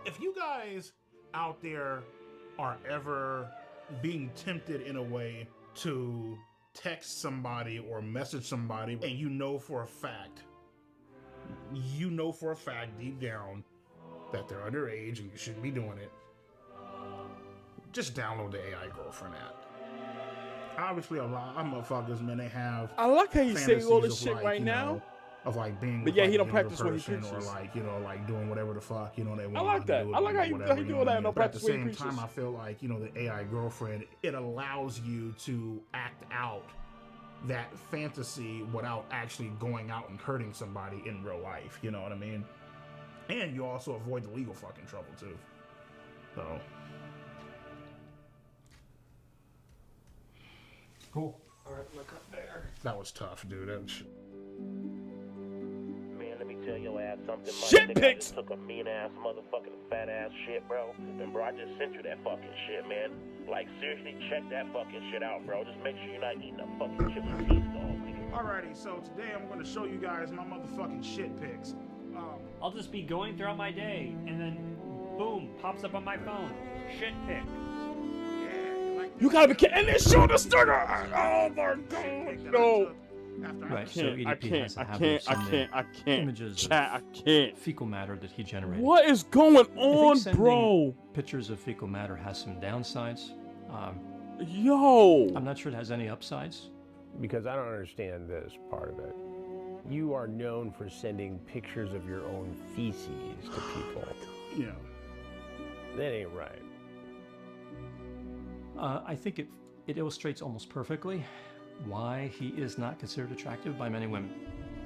If you guys out there are ever being tempted in a way to text somebody or message somebody and you know for a fact deep down that they're underage and you shouldn't be doing it, just download the AI girlfriend app. Obviously, a lot of motherfuckers, man, they have. I like how you say all this fantasies of, shit like, right you now. know, of like being, But with, yeah, like, he don't a younger practice what he person, or preaches. like, you know, like doing whatever the fuck, you know, they want. I like that. To do I like how you whatever, do know all what I that. mean? No But at the practice what he same preaches. time, I feel like, you know, the AI girlfriend, it allows you to act out that fantasy without actually going out and hurting somebody in real life. You know what I mean? And you also avoid the legal fucking trouble too. So. Cool. Alright, look up there. That was tough, dude. Man, let me tell your ass something, Shit nigga, I pics! just took a mean ass motherfucking fat ass shit, bro. And bro, I just sent you that fucking shit, man. Like, seriously, check that fucking shit out, bro. Just make sure you're not eating a fucking chili cheese dog, nigga. Alrighty, so today I'm gonna show you guys my motherfucking shit pics. I'll just be going throughout my day, and then boom, pops up on my phone. Shit pic. You gotta be kidding. And they showed the sticker. Oh my god, no. Right, so I EDP can't, has a I habit of can't, sending I can't. images Chat, I of can't. fecal matter that he generated. What is going I think on, sending bro? Pictures of fecal matter has some downsides. Yo! I'm not sure it has any upsides. Because I don't understand this part of it. You are known for sending pictures of your own feces to people. Yeah. That ain't right. I think it illustrates almost perfectly why he is not considered attractive by many women.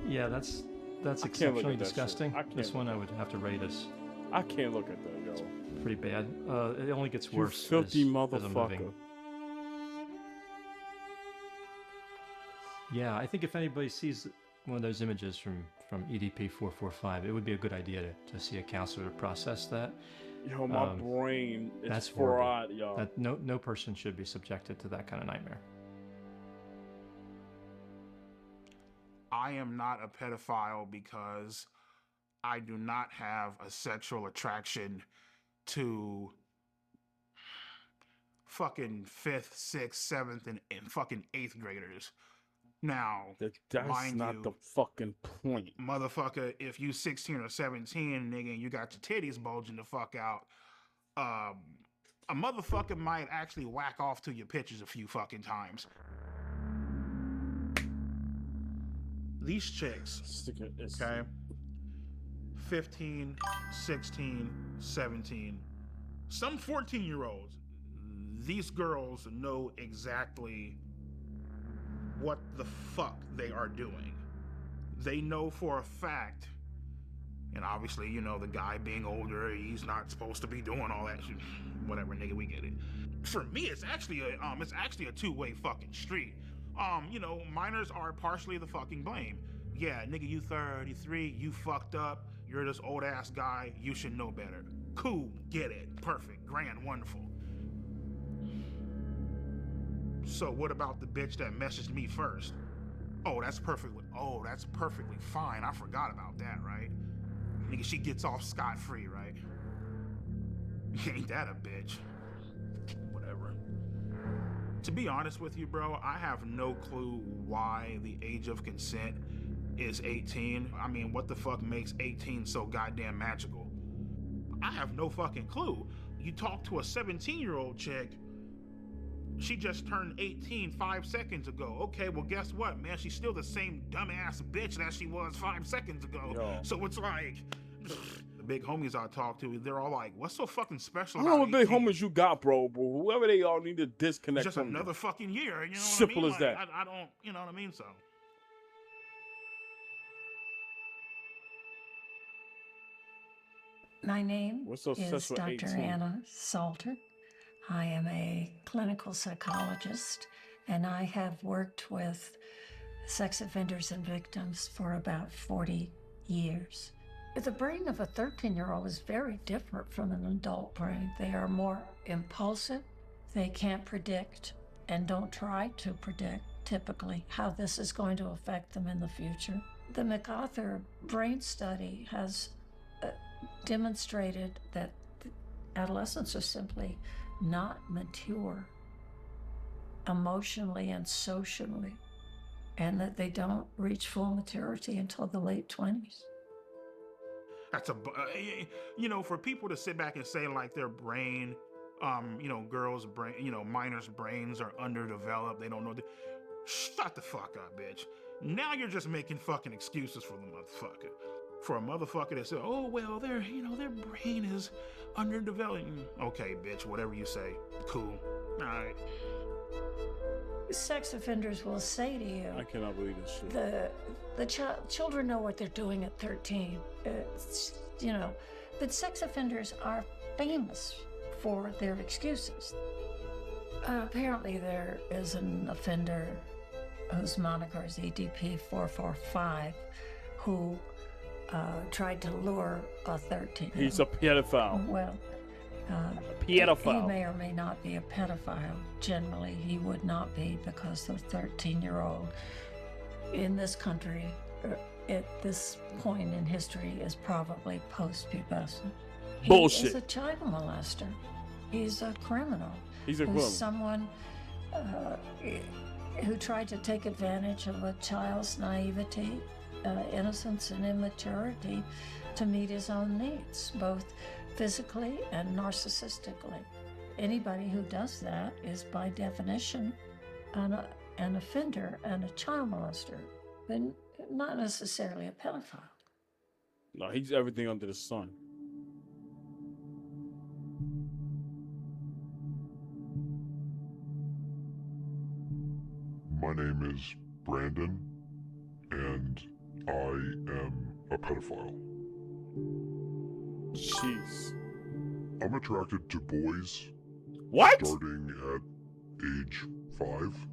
Yeah, that's I can't look exceptionally at that disgusting. shit. I can't This one look I would have to rate as I can't look at that, yo. pretty bad. It only gets You worse. filthy as a motherfucker. movie. Yeah, I think if anybody sees one of those images from EDP445, it would be a good idea to see a counselor to process that. Yo, my brain is that's fried, horrible. y'all. That no person should be subjected to that kind of nightmare. I am not a pedophile because I do not have a sexual attraction to fucking 5th, 6th, 7th, and fucking 8th graders. Now, That's mind not you, the fucking point. motherfucker, if you 16 or 17, nigga, and you got your titties bulging the fuck out, a motherfucker might actually whack off to your pictures a few fucking times. These chicks, okay, 15, 16, 17, some 14-year-olds, these girls know exactly what the fuck they are doing. They know for a fact, and obviously, you know, the guy being older, he's not supposed to be doing all that shit. Whatever, nigga, we get it. For me, it's actually a two-way fucking street. You know, minors are partially the fucking blame. Yeah, nigga, you 33, you fucked up, you're this old ass guy, you should know better. Cool, get it, perfect, grand, wonderful. So what about the bitch that messaged me first? Oh, that's perfectly fine. I forgot about that, right? Nigga, she gets off scot-free, right? Ain't that a bitch? Whatever. To be honest with you, bro, I have no clue why the age of consent is 18. I mean, what the fuck makes 18 so goddamn magical? I have no fucking clue. You talk to a 17-year-old chick, she just turned 18 5 seconds ago. Okay, well, guess what, man? She's still the same dumbass bitch that she was 5 seconds ago. Yo. So it's like, the big homies I talk to, they're all like, what's so fucking special I don't know about what big 18? homies you got, bro, but whoever they are need to disconnect Just from another them. fucking year, you know Simple what I mean? as Like, that. I don't, you know what I mean? So. My name What's so is obsessed with Dr. 18? Anna Salter. I am a clinical psychologist, and I have worked with sex offenders and victims for about 40 years. The brain of a 13-year-old is very different from an adult brain. They are more impulsive. They can't predict and don't try to predict, typically, how this is going to affect them in the future. The MacArthur brain study has demonstrated that adolescents are simply not mature emotionally and socially, and that they don't reach full maturity until the late 20s. That's you know, for people to sit back and say like their brain, you know, girls' brain, you know, minors' brains are underdeveloped, they don't know. Shut the fuck up, bitch. Now you're just making fucking excuses for the motherfucker. For a motherfucker that said, oh, well, their brain is underdeveloped. Okay, bitch, whatever you say. Cool. All right. Sex offenders will say to you, I cannot believe this shit. the children know what they're doing at 13. It's, you know, but sex offenders are famous for their excuses. Apparently there is an offender whose moniker is EDP445 who tried to lure a 13-year-old. He's a pedophile. Well, pedophile. He may or may not be a pedophile. Generally, he would not be, because the 13-year-old in this country at this point in history is probably post-pubescent. Bullshit. He's a child molester. He's a criminal. He's a who's criminal. Someone who tried to take advantage of a child's naivety, innocence, and immaturity to meet his own needs, both physically and narcissistically. Anybody who does that is, by definition, an offender and a child molester, but not necessarily a pedophile. No, he's everything under the sun. My name is Brandon, and I am a pedophile. Jeez. I'm attracted to boys. What? Starting at age 5.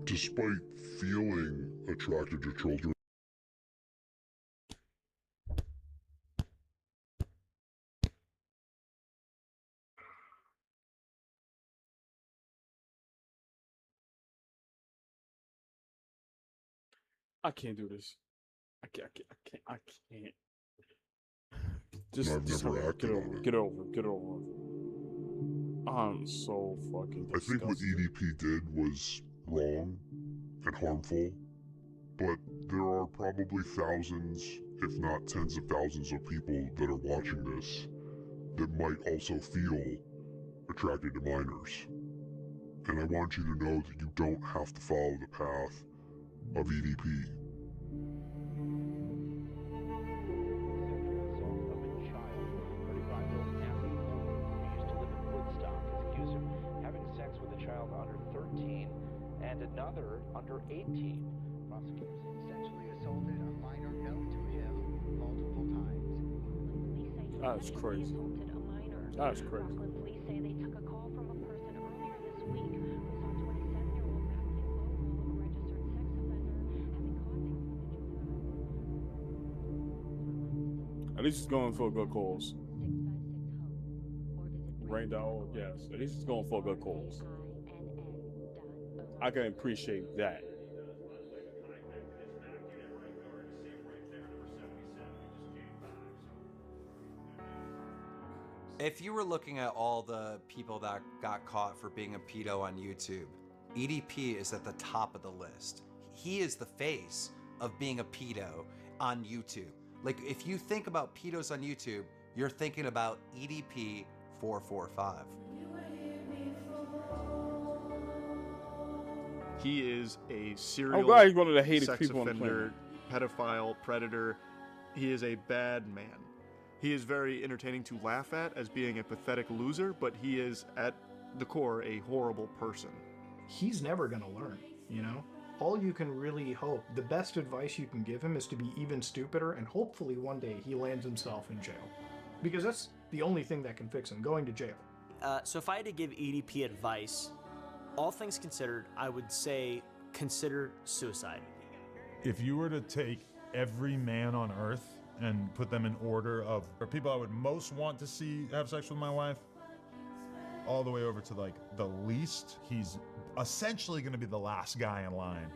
Despite feeling attracted to children. I can't do this. I can't. Just never acted on it. Get over. I'm so fucking disgusted. I think what EDP did was wrong and harmful, but there are probably thousands, if not tens of thousands of people that are watching this that might also feel attracted to minors. And I want you to know that you don't have to follow the path of EDP. Another under 18. Prosecutors essentially assaulted a minor known to him multiple times. That's crazy. That's crazy. Police say they took a call from a person earlier this week who saw a 27-year-old Matthew Lobo, a registered sex offender, having caused At least it's going for a good cause. Rain down, yes. At least it's going for a good cause. I can appreciate that. If you were looking at all the people that got caught for being a pedo on YouTube, EDP is at the top of the list. He is the face of being a pedo on YouTube. Like, if you think about pedos on YouTube, you're thinking about EDP445. He is a serial I'm glad he's one of the hated sex people on the offender, pedophile, predator. He is a bad man. He is very entertaining to laugh at as being a pathetic loser, but he is, at the core, a horrible person. He's never going to learn, you know? All you can really hope, the best advice you can give him is to be even stupider, and hopefully one day he lands himself in jail. Because that's the only thing that can fix him, going to jail. So if I had to give EDP advice, all things considered, I would say consider suicide. If you were to take every man on earth and put them in order of people I would most want to see have sex with my wife, all the way over to like the least, he's essentially going to be the last guy in line.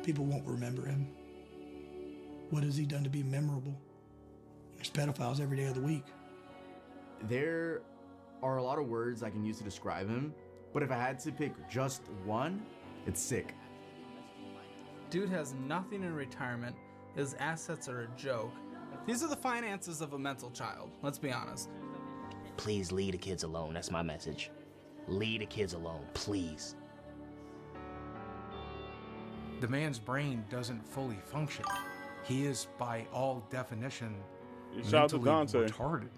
People won't remember him. What has he done to be memorable? There's pedophiles every day of the week. There are a lot of words I can use to describe him, but if I had to pick just one, it's sick. Dude has nothing in retirement. His assets are a joke. These are the finances of a mental child, let's be honest. Please leave the kids alone, that's my message. Leave the kids alone, please. The man's brain doesn't fully function. He is, by all definition, mentally retarded.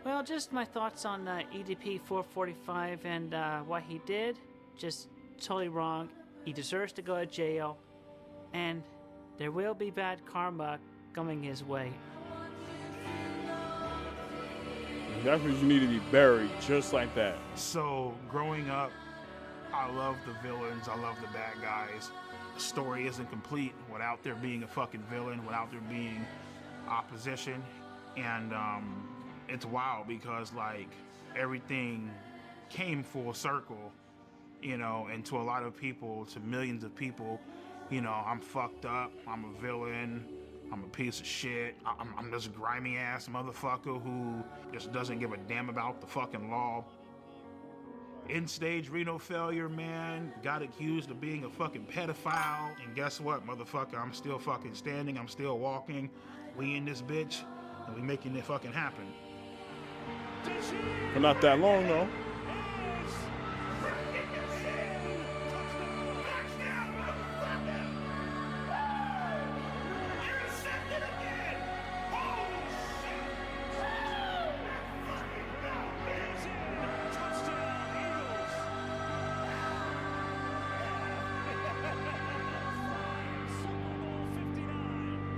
Well, just my thoughts on EDP445 and what he did. Just totally wrong. He deserves to go to jail, and there will be bad karma coming his way. That's what you need to be buried, just like that. So, growing up, I love the villains, I love the bad guys. the story isn't complete without there being a fucking villain, without there being opposition. And it's wild because like everything came full circle, you know, and to a lot of people, to millions of people, you know, I'm fucked up, I'm a villain, I'm a piece of shit, I'm this grimy ass motherfucker who just doesn't give a damn about the fucking law. In-stage renal failure, man, got accused of being a fucking pedophile, and guess what, motherfucker, I'm still fucking standing, I'm still walking, we in this bitch, and we making it fucking happen. For not that long, though.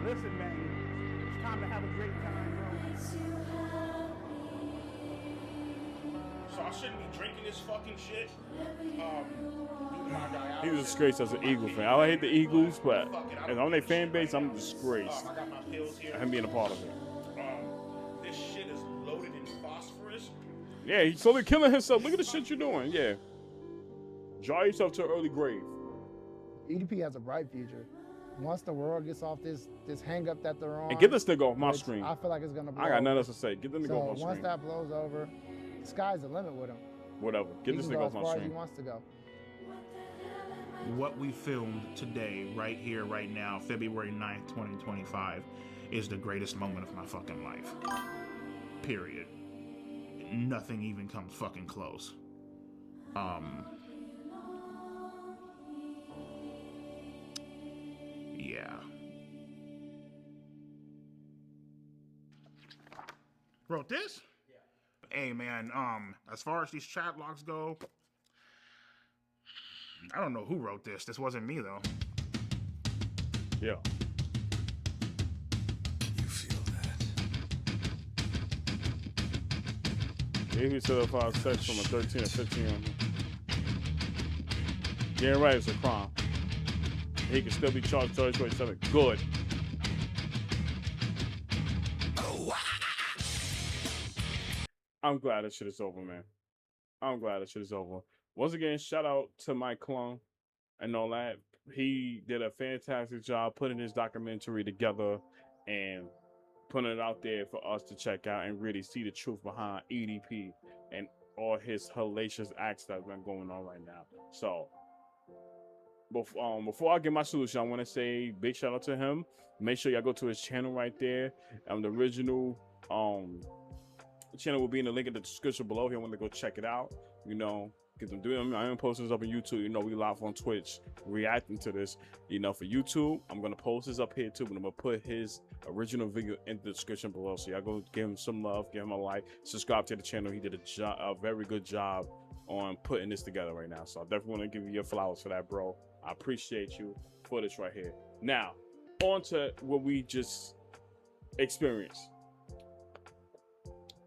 Listen, man, it's time to have a great time, bro. So I shouldn't be drinking this fucking shit. He's a disgrace as an Eagle fan. I hate the Eagles, but and on their fan base, I'm disgraced. I got my pills here. I him being a part of it. This shit is loaded in phosphorus. Yeah, he's slowly killing himself. Look at the shit you're doing. Yeah. Draw yourself to an early grave. EDP has a bright future. Once the world gets off this hang up that they're on. And get this nigga off my which screen. I feel like it's gonna blow I got nothing over. else to say. Get the nigga So off my once screen. that blows over, the sky's the limit with him. Whatever. Get He this can nigga go off as my far as he screen. wants to go. What we filmed today, right here, right now, February 9th, 2025, is the greatest moment of my fucking life. Period. Nothing even comes fucking close. Yeah. Wrote this? Yeah. Hey man, as far as these chat logs go, I don't know who wrote this. This wasn't me though. Yeah. You feel that? Maybe certified sex from a 13 or 15. Getting right is a crime. He can still be charged 27. Good. I'm glad this shit is over, man. I'm glad this shit is over. Once again, shout out to Mike Klum and all that. He did a fantastic job putting this documentary together and putting it out there for us to check out and really see the truth behind EDP and all his hellacious acts that's been going on right now. So, before I get my solution, I want to say big shout out to him. Make sure y'all go to his channel right there. The original channel will be in the link in the description below. If you want to go check it out, you know, because I'm doing, I am posting this up on YouTube. You know, we live on Twitch reacting to this. You know, for YouTube, I'm gonna post this up here too, but I'm gonna put his original video in the description below. So y'all go give him some love, give him a like, subscribe to the channel. He did a very good job on putting this together right now. So I definitely want to give you your flowers for that, bro. I appreciate you for this right here. Now, on to what we just experienced.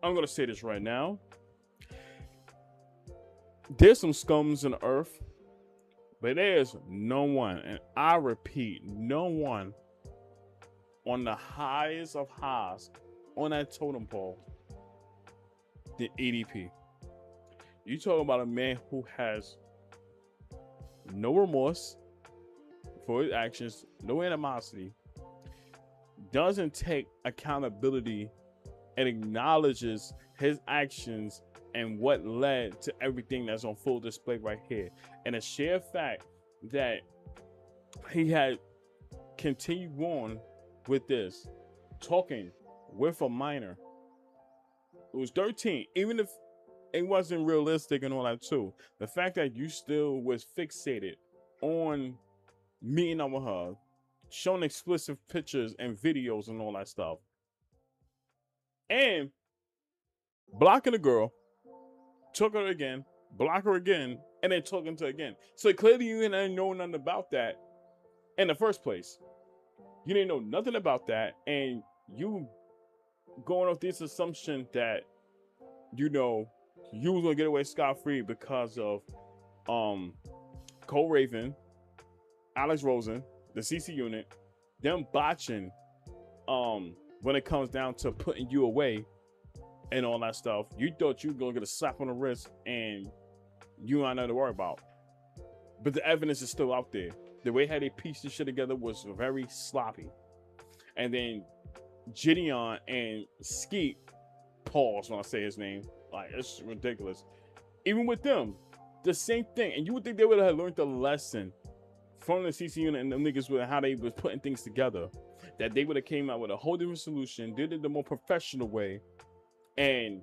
I'm gonna say this right now. There's some scums in the earth, but there's no one, and I repeat, no one on the highest of highs on that totem pole than EDP. You talk about a man who has no remorse for his actions, no animosity, doesn't take accountability, and acknowledges his actions and what led to everything that's on full display right here. And a sheer fact that he had continued on with this, talking with a minor who was 13, even if it wasn't realistic and all that too. The fact that you still was fixated on meeting up with her, showing explicit pictures and videos and all that stuff, and blocking the girl, took her again, block her again, and then talking to her again. So clearly you didn't know nothing about that in the first place. You didn't know nothing about that, and you going off this assumption that, you know, you was gonna get away scot-free because of Cole Raven Alex Rosen, the CC unit, them botching when it comes down to putting you away and all that stuff. You thought you were gonna get a slap on the wrist and you ain't nothing to worry about. But the evidence is still out there. The way how they pieced this shit together was very sloppy. And then Gideon and Skeet, pause when I say his name, like it's ridiculous. Even with them, the same thing. And you would think they would have learned the lesson from the CC unit and them niggas with how they was putting things together. That they would have came out with a whole different solution, did it the more professional way, and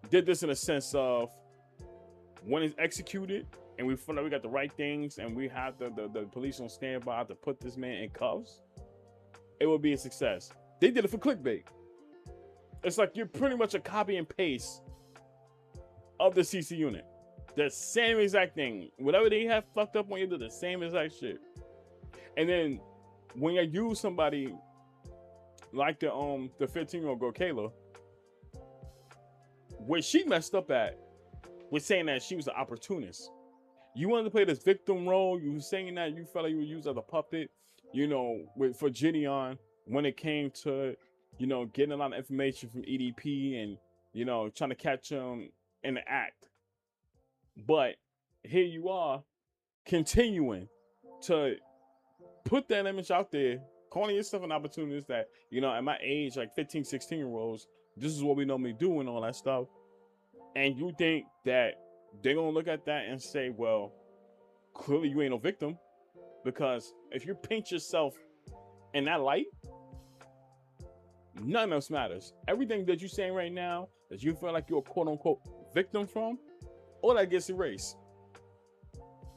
did this in a sense of when it's executed and we feel like we got the right things and we have the police on standby to put this man in cuffs, it would be a success. They did it for clickbait. It's like you're pretty much a copy and paste of the CC unit. The same exact thing. Whatever they have fucked up on, you do the same exact shit. And then when you use somebody like the 15-year-old girl Kayla, where she messed up at was saying that she was an opportunist. You wanted to play this victim role. You were saying that you felt like you were used as a puppet, you know, for Gideon when it came to, you know, getting a lot of information from EDP and, you know, trying to catch him in the act. But here you are continuing to put that image out there, calling yourself an opportunist that, you know, at my age, like 15, 16-year-olds, this is what we normally do and all that stuff. And you think that they're going to look at that and say, well, clearly you ain't no victim. Because if you paint yourself in that light, nothing else matters. Everything that you're saying right now that you feel like you're a quote-unquote victim from, all that gets erased.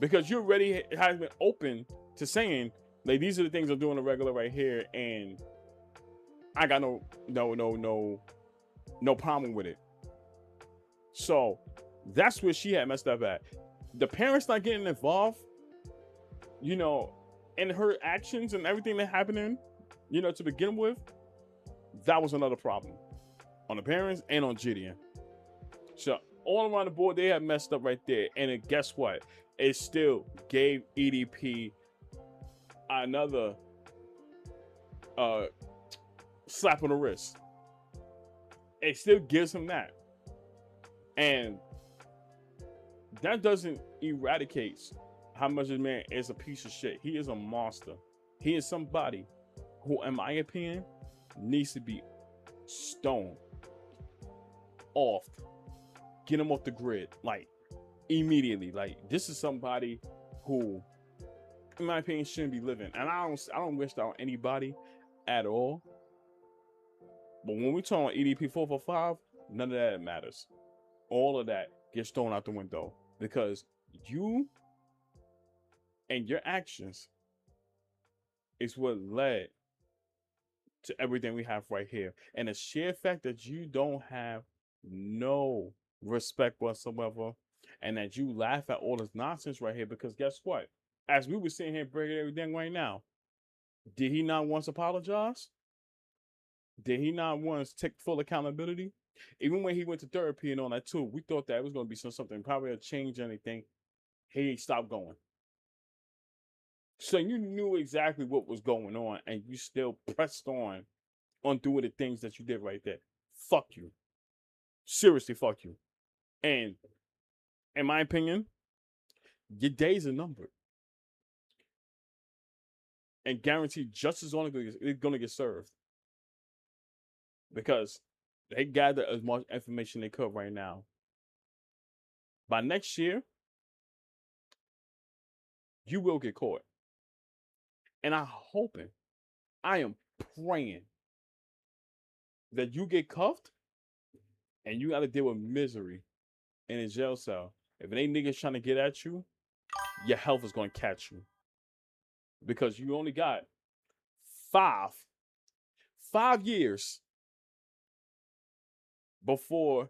Because you already have been open to saying, like, these are the things I'm doing on the regular right here, and I got no problem with it. So that's where she had messed up at. The parents not getting involved, you know, in her actions and everything that happening, you know, to begin with, that was another problem on the parents and on Gideon. So all around the board, they had messed up right there. And then guess what? It still gave EDP another slap on the wrist. It still gives him that. And that doesn't eradicate how much this man is a piece of shit. He is a monster. He is somebody who, in my opinion, needs to be stoned, off, get him off the grid, like immediately. Like, this is somebody who, in my opinion, shouldn't be living. And I don't wish that on anybody at all. But when we talk on EDP445, none of that matters. All of that gets thrown out the window because you and your actions is what led to everything we have right here. And the sheer fact that you don't have no respect whatsoever and that you laugh at all this nonsense right here, because guess what? As we were sitting here breaking everything right now, did he not once apologize? Did he not once take full accountability? Even when he went to therapy and all that too, we thought that it was going to be something, probably a change or anything. He stopped going. So you knew exactly what was going on and you still pressed on doing the things that you did right there. Fuck you. Seriously, fuck you. And in my opinion, your days are numbered. And guaranteed justice is going to get served. Because they gather as much information they could right now. By next year, you will get caught. And I'm hoping, I am praying that you get cuffed and you got to deal with misery in a jail cell. If any niggas trying to get at you, your health is going to catch you. Because you only got 5 years before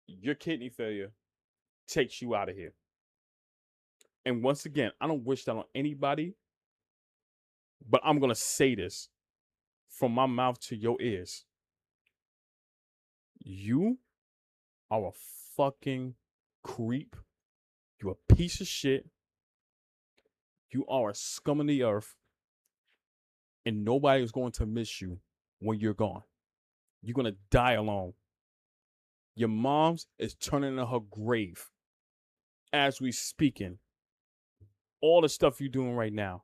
your kidney failure takes you out of here. And once again, I don't wish that on anybody, but I'm going to say this from my mouth to your ears. You are a fucking creep. You a piece of shit. You are a scum of the earth, and nobody is going to miss you when you're gone. You're going to die alone. Your mom's is turning in her grave as we speaking. All the stuff you're doing right now.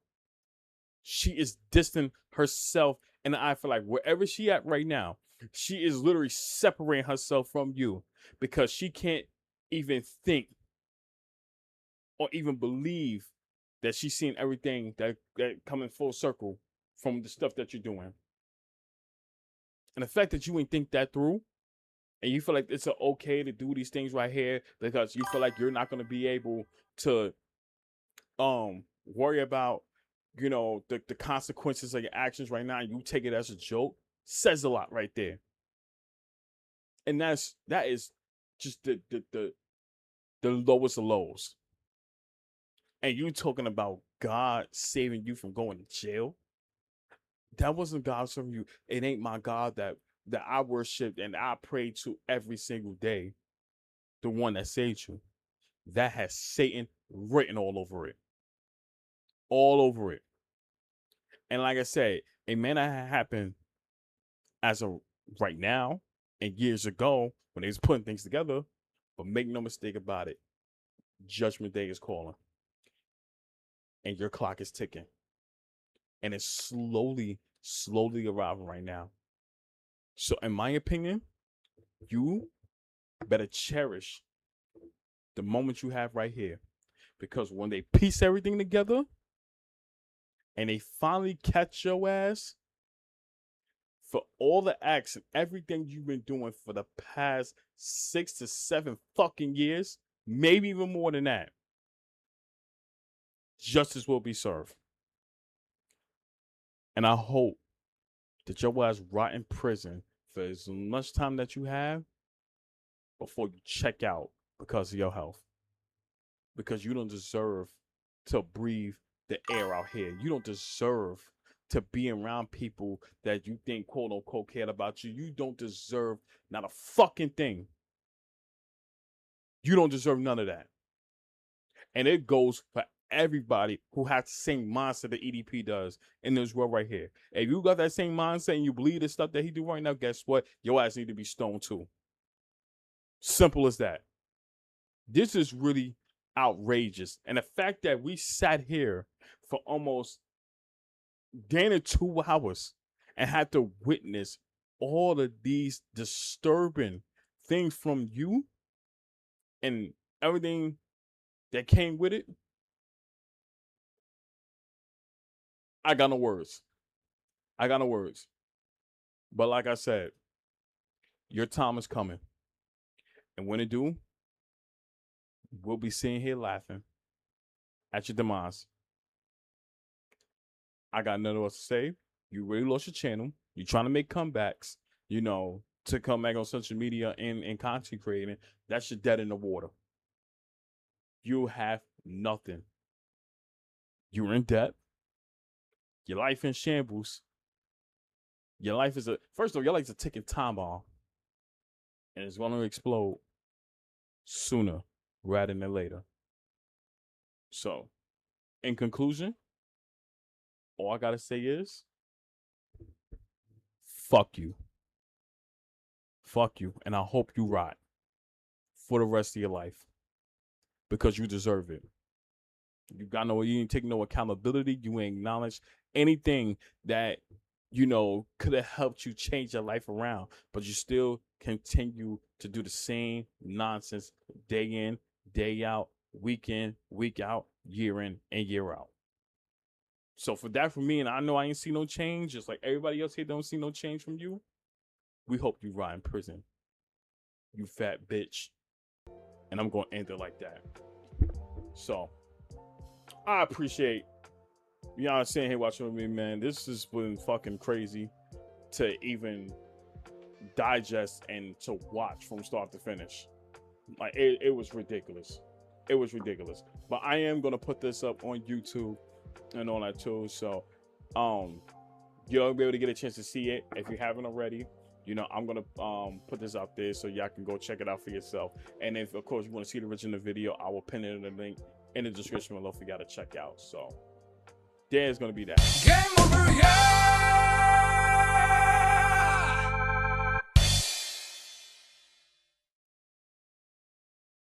She is distancing herself, and I feel like wherever she at right now, she is literally separating herself from you because she can't even think or even believe that she's seeing everything that coming full circle from the stuff that you're doing. And the fact that you ain't think that through, and you feel like it's okay to do these things right here because you feel like you're not going to be able to worry about, you know, the consequences of your actions right now, and you take it as a joke, says a lot right there. And that is just the lowest of lows. And you talking about God saving you from going to jail? That wasn't God serving you. It ain't my God that I worship and I pray to every single day. The one that saved you. That has Satan written all over it. All over it. And like I said, it may not have happened as of right now and years ago when they was putting things together, but make no mistake about it. Judgment Day is calling. And your clock is ticking. And it's slowly arriving right now. So in my opinion, you better cherish the moment you have right here. Because when they piece everything together and they finally catch your ass for all the acts and everything you've been doing for the past 6 to 7 fucking years, maybe even more than that, justice will be served. And I hope that your ass rot in prison for as much time that you have before you check out because of your health. Because you don't deserve to breathe the air out here. You don't deserve to be around people that you think quote unquote cared about you. You don't deserve not a fucking thing. You don't deserve none of that. And it goes for everybody who has the same mindset that EDP does in this world right here. If you got that same mindset and you believe the stuff that he do right now, guess what? Your ass need to be stoned too. Simple as that. This is really outrageous. And the fact that we sat here for almost damn 2 hours and had to witness all of these disturbing things from you and everything that came with it, I got no words. I got no words. But like I said, your time is coming. And when it do, we'll be sitting here laughing at your demise. I got nothing else to say. You really lost your channel. You're trying to make comebacks, you know, to come back on social media and content creating. That's your dead in the water. You have nothing. You're in debt. Your life in shambles. Your life is first of all, your life is a ticking time bomb. And it's going to explode sooner rather than later. So, in conclusion, all I got to say is, fuck you. Fuck you. And I hope you rot for the rest of your life. Because you deserve it. You didn't take no accountability. You ain't acknowledged anything that, you know, could have helped you change your life around. But you still continue to do the same nonsense day in, day out, week in, week out, year in, and year out. So for me, and I know I ain't see no change, just like everybody else here don't see no change from you, we hope you rot in prison. You fat bitch. And I'm going to end it like that. So, I appreciate y'all sitting here watching with me, man. This has been fucking crazy to even digest and to watch from start to finish. Like, it was ridiculous. It was ridiculous. But I am going to put this up on YouTube and all that too. So, you'll be able to get a chance to see it if you haven't already. You know, I'm gonna put this out there so y'all can go check it out for yourself. And if, of course, you want to see the original video, I will pin it in the link in the description below for y'all to check out. So, there's gonna be that. Game over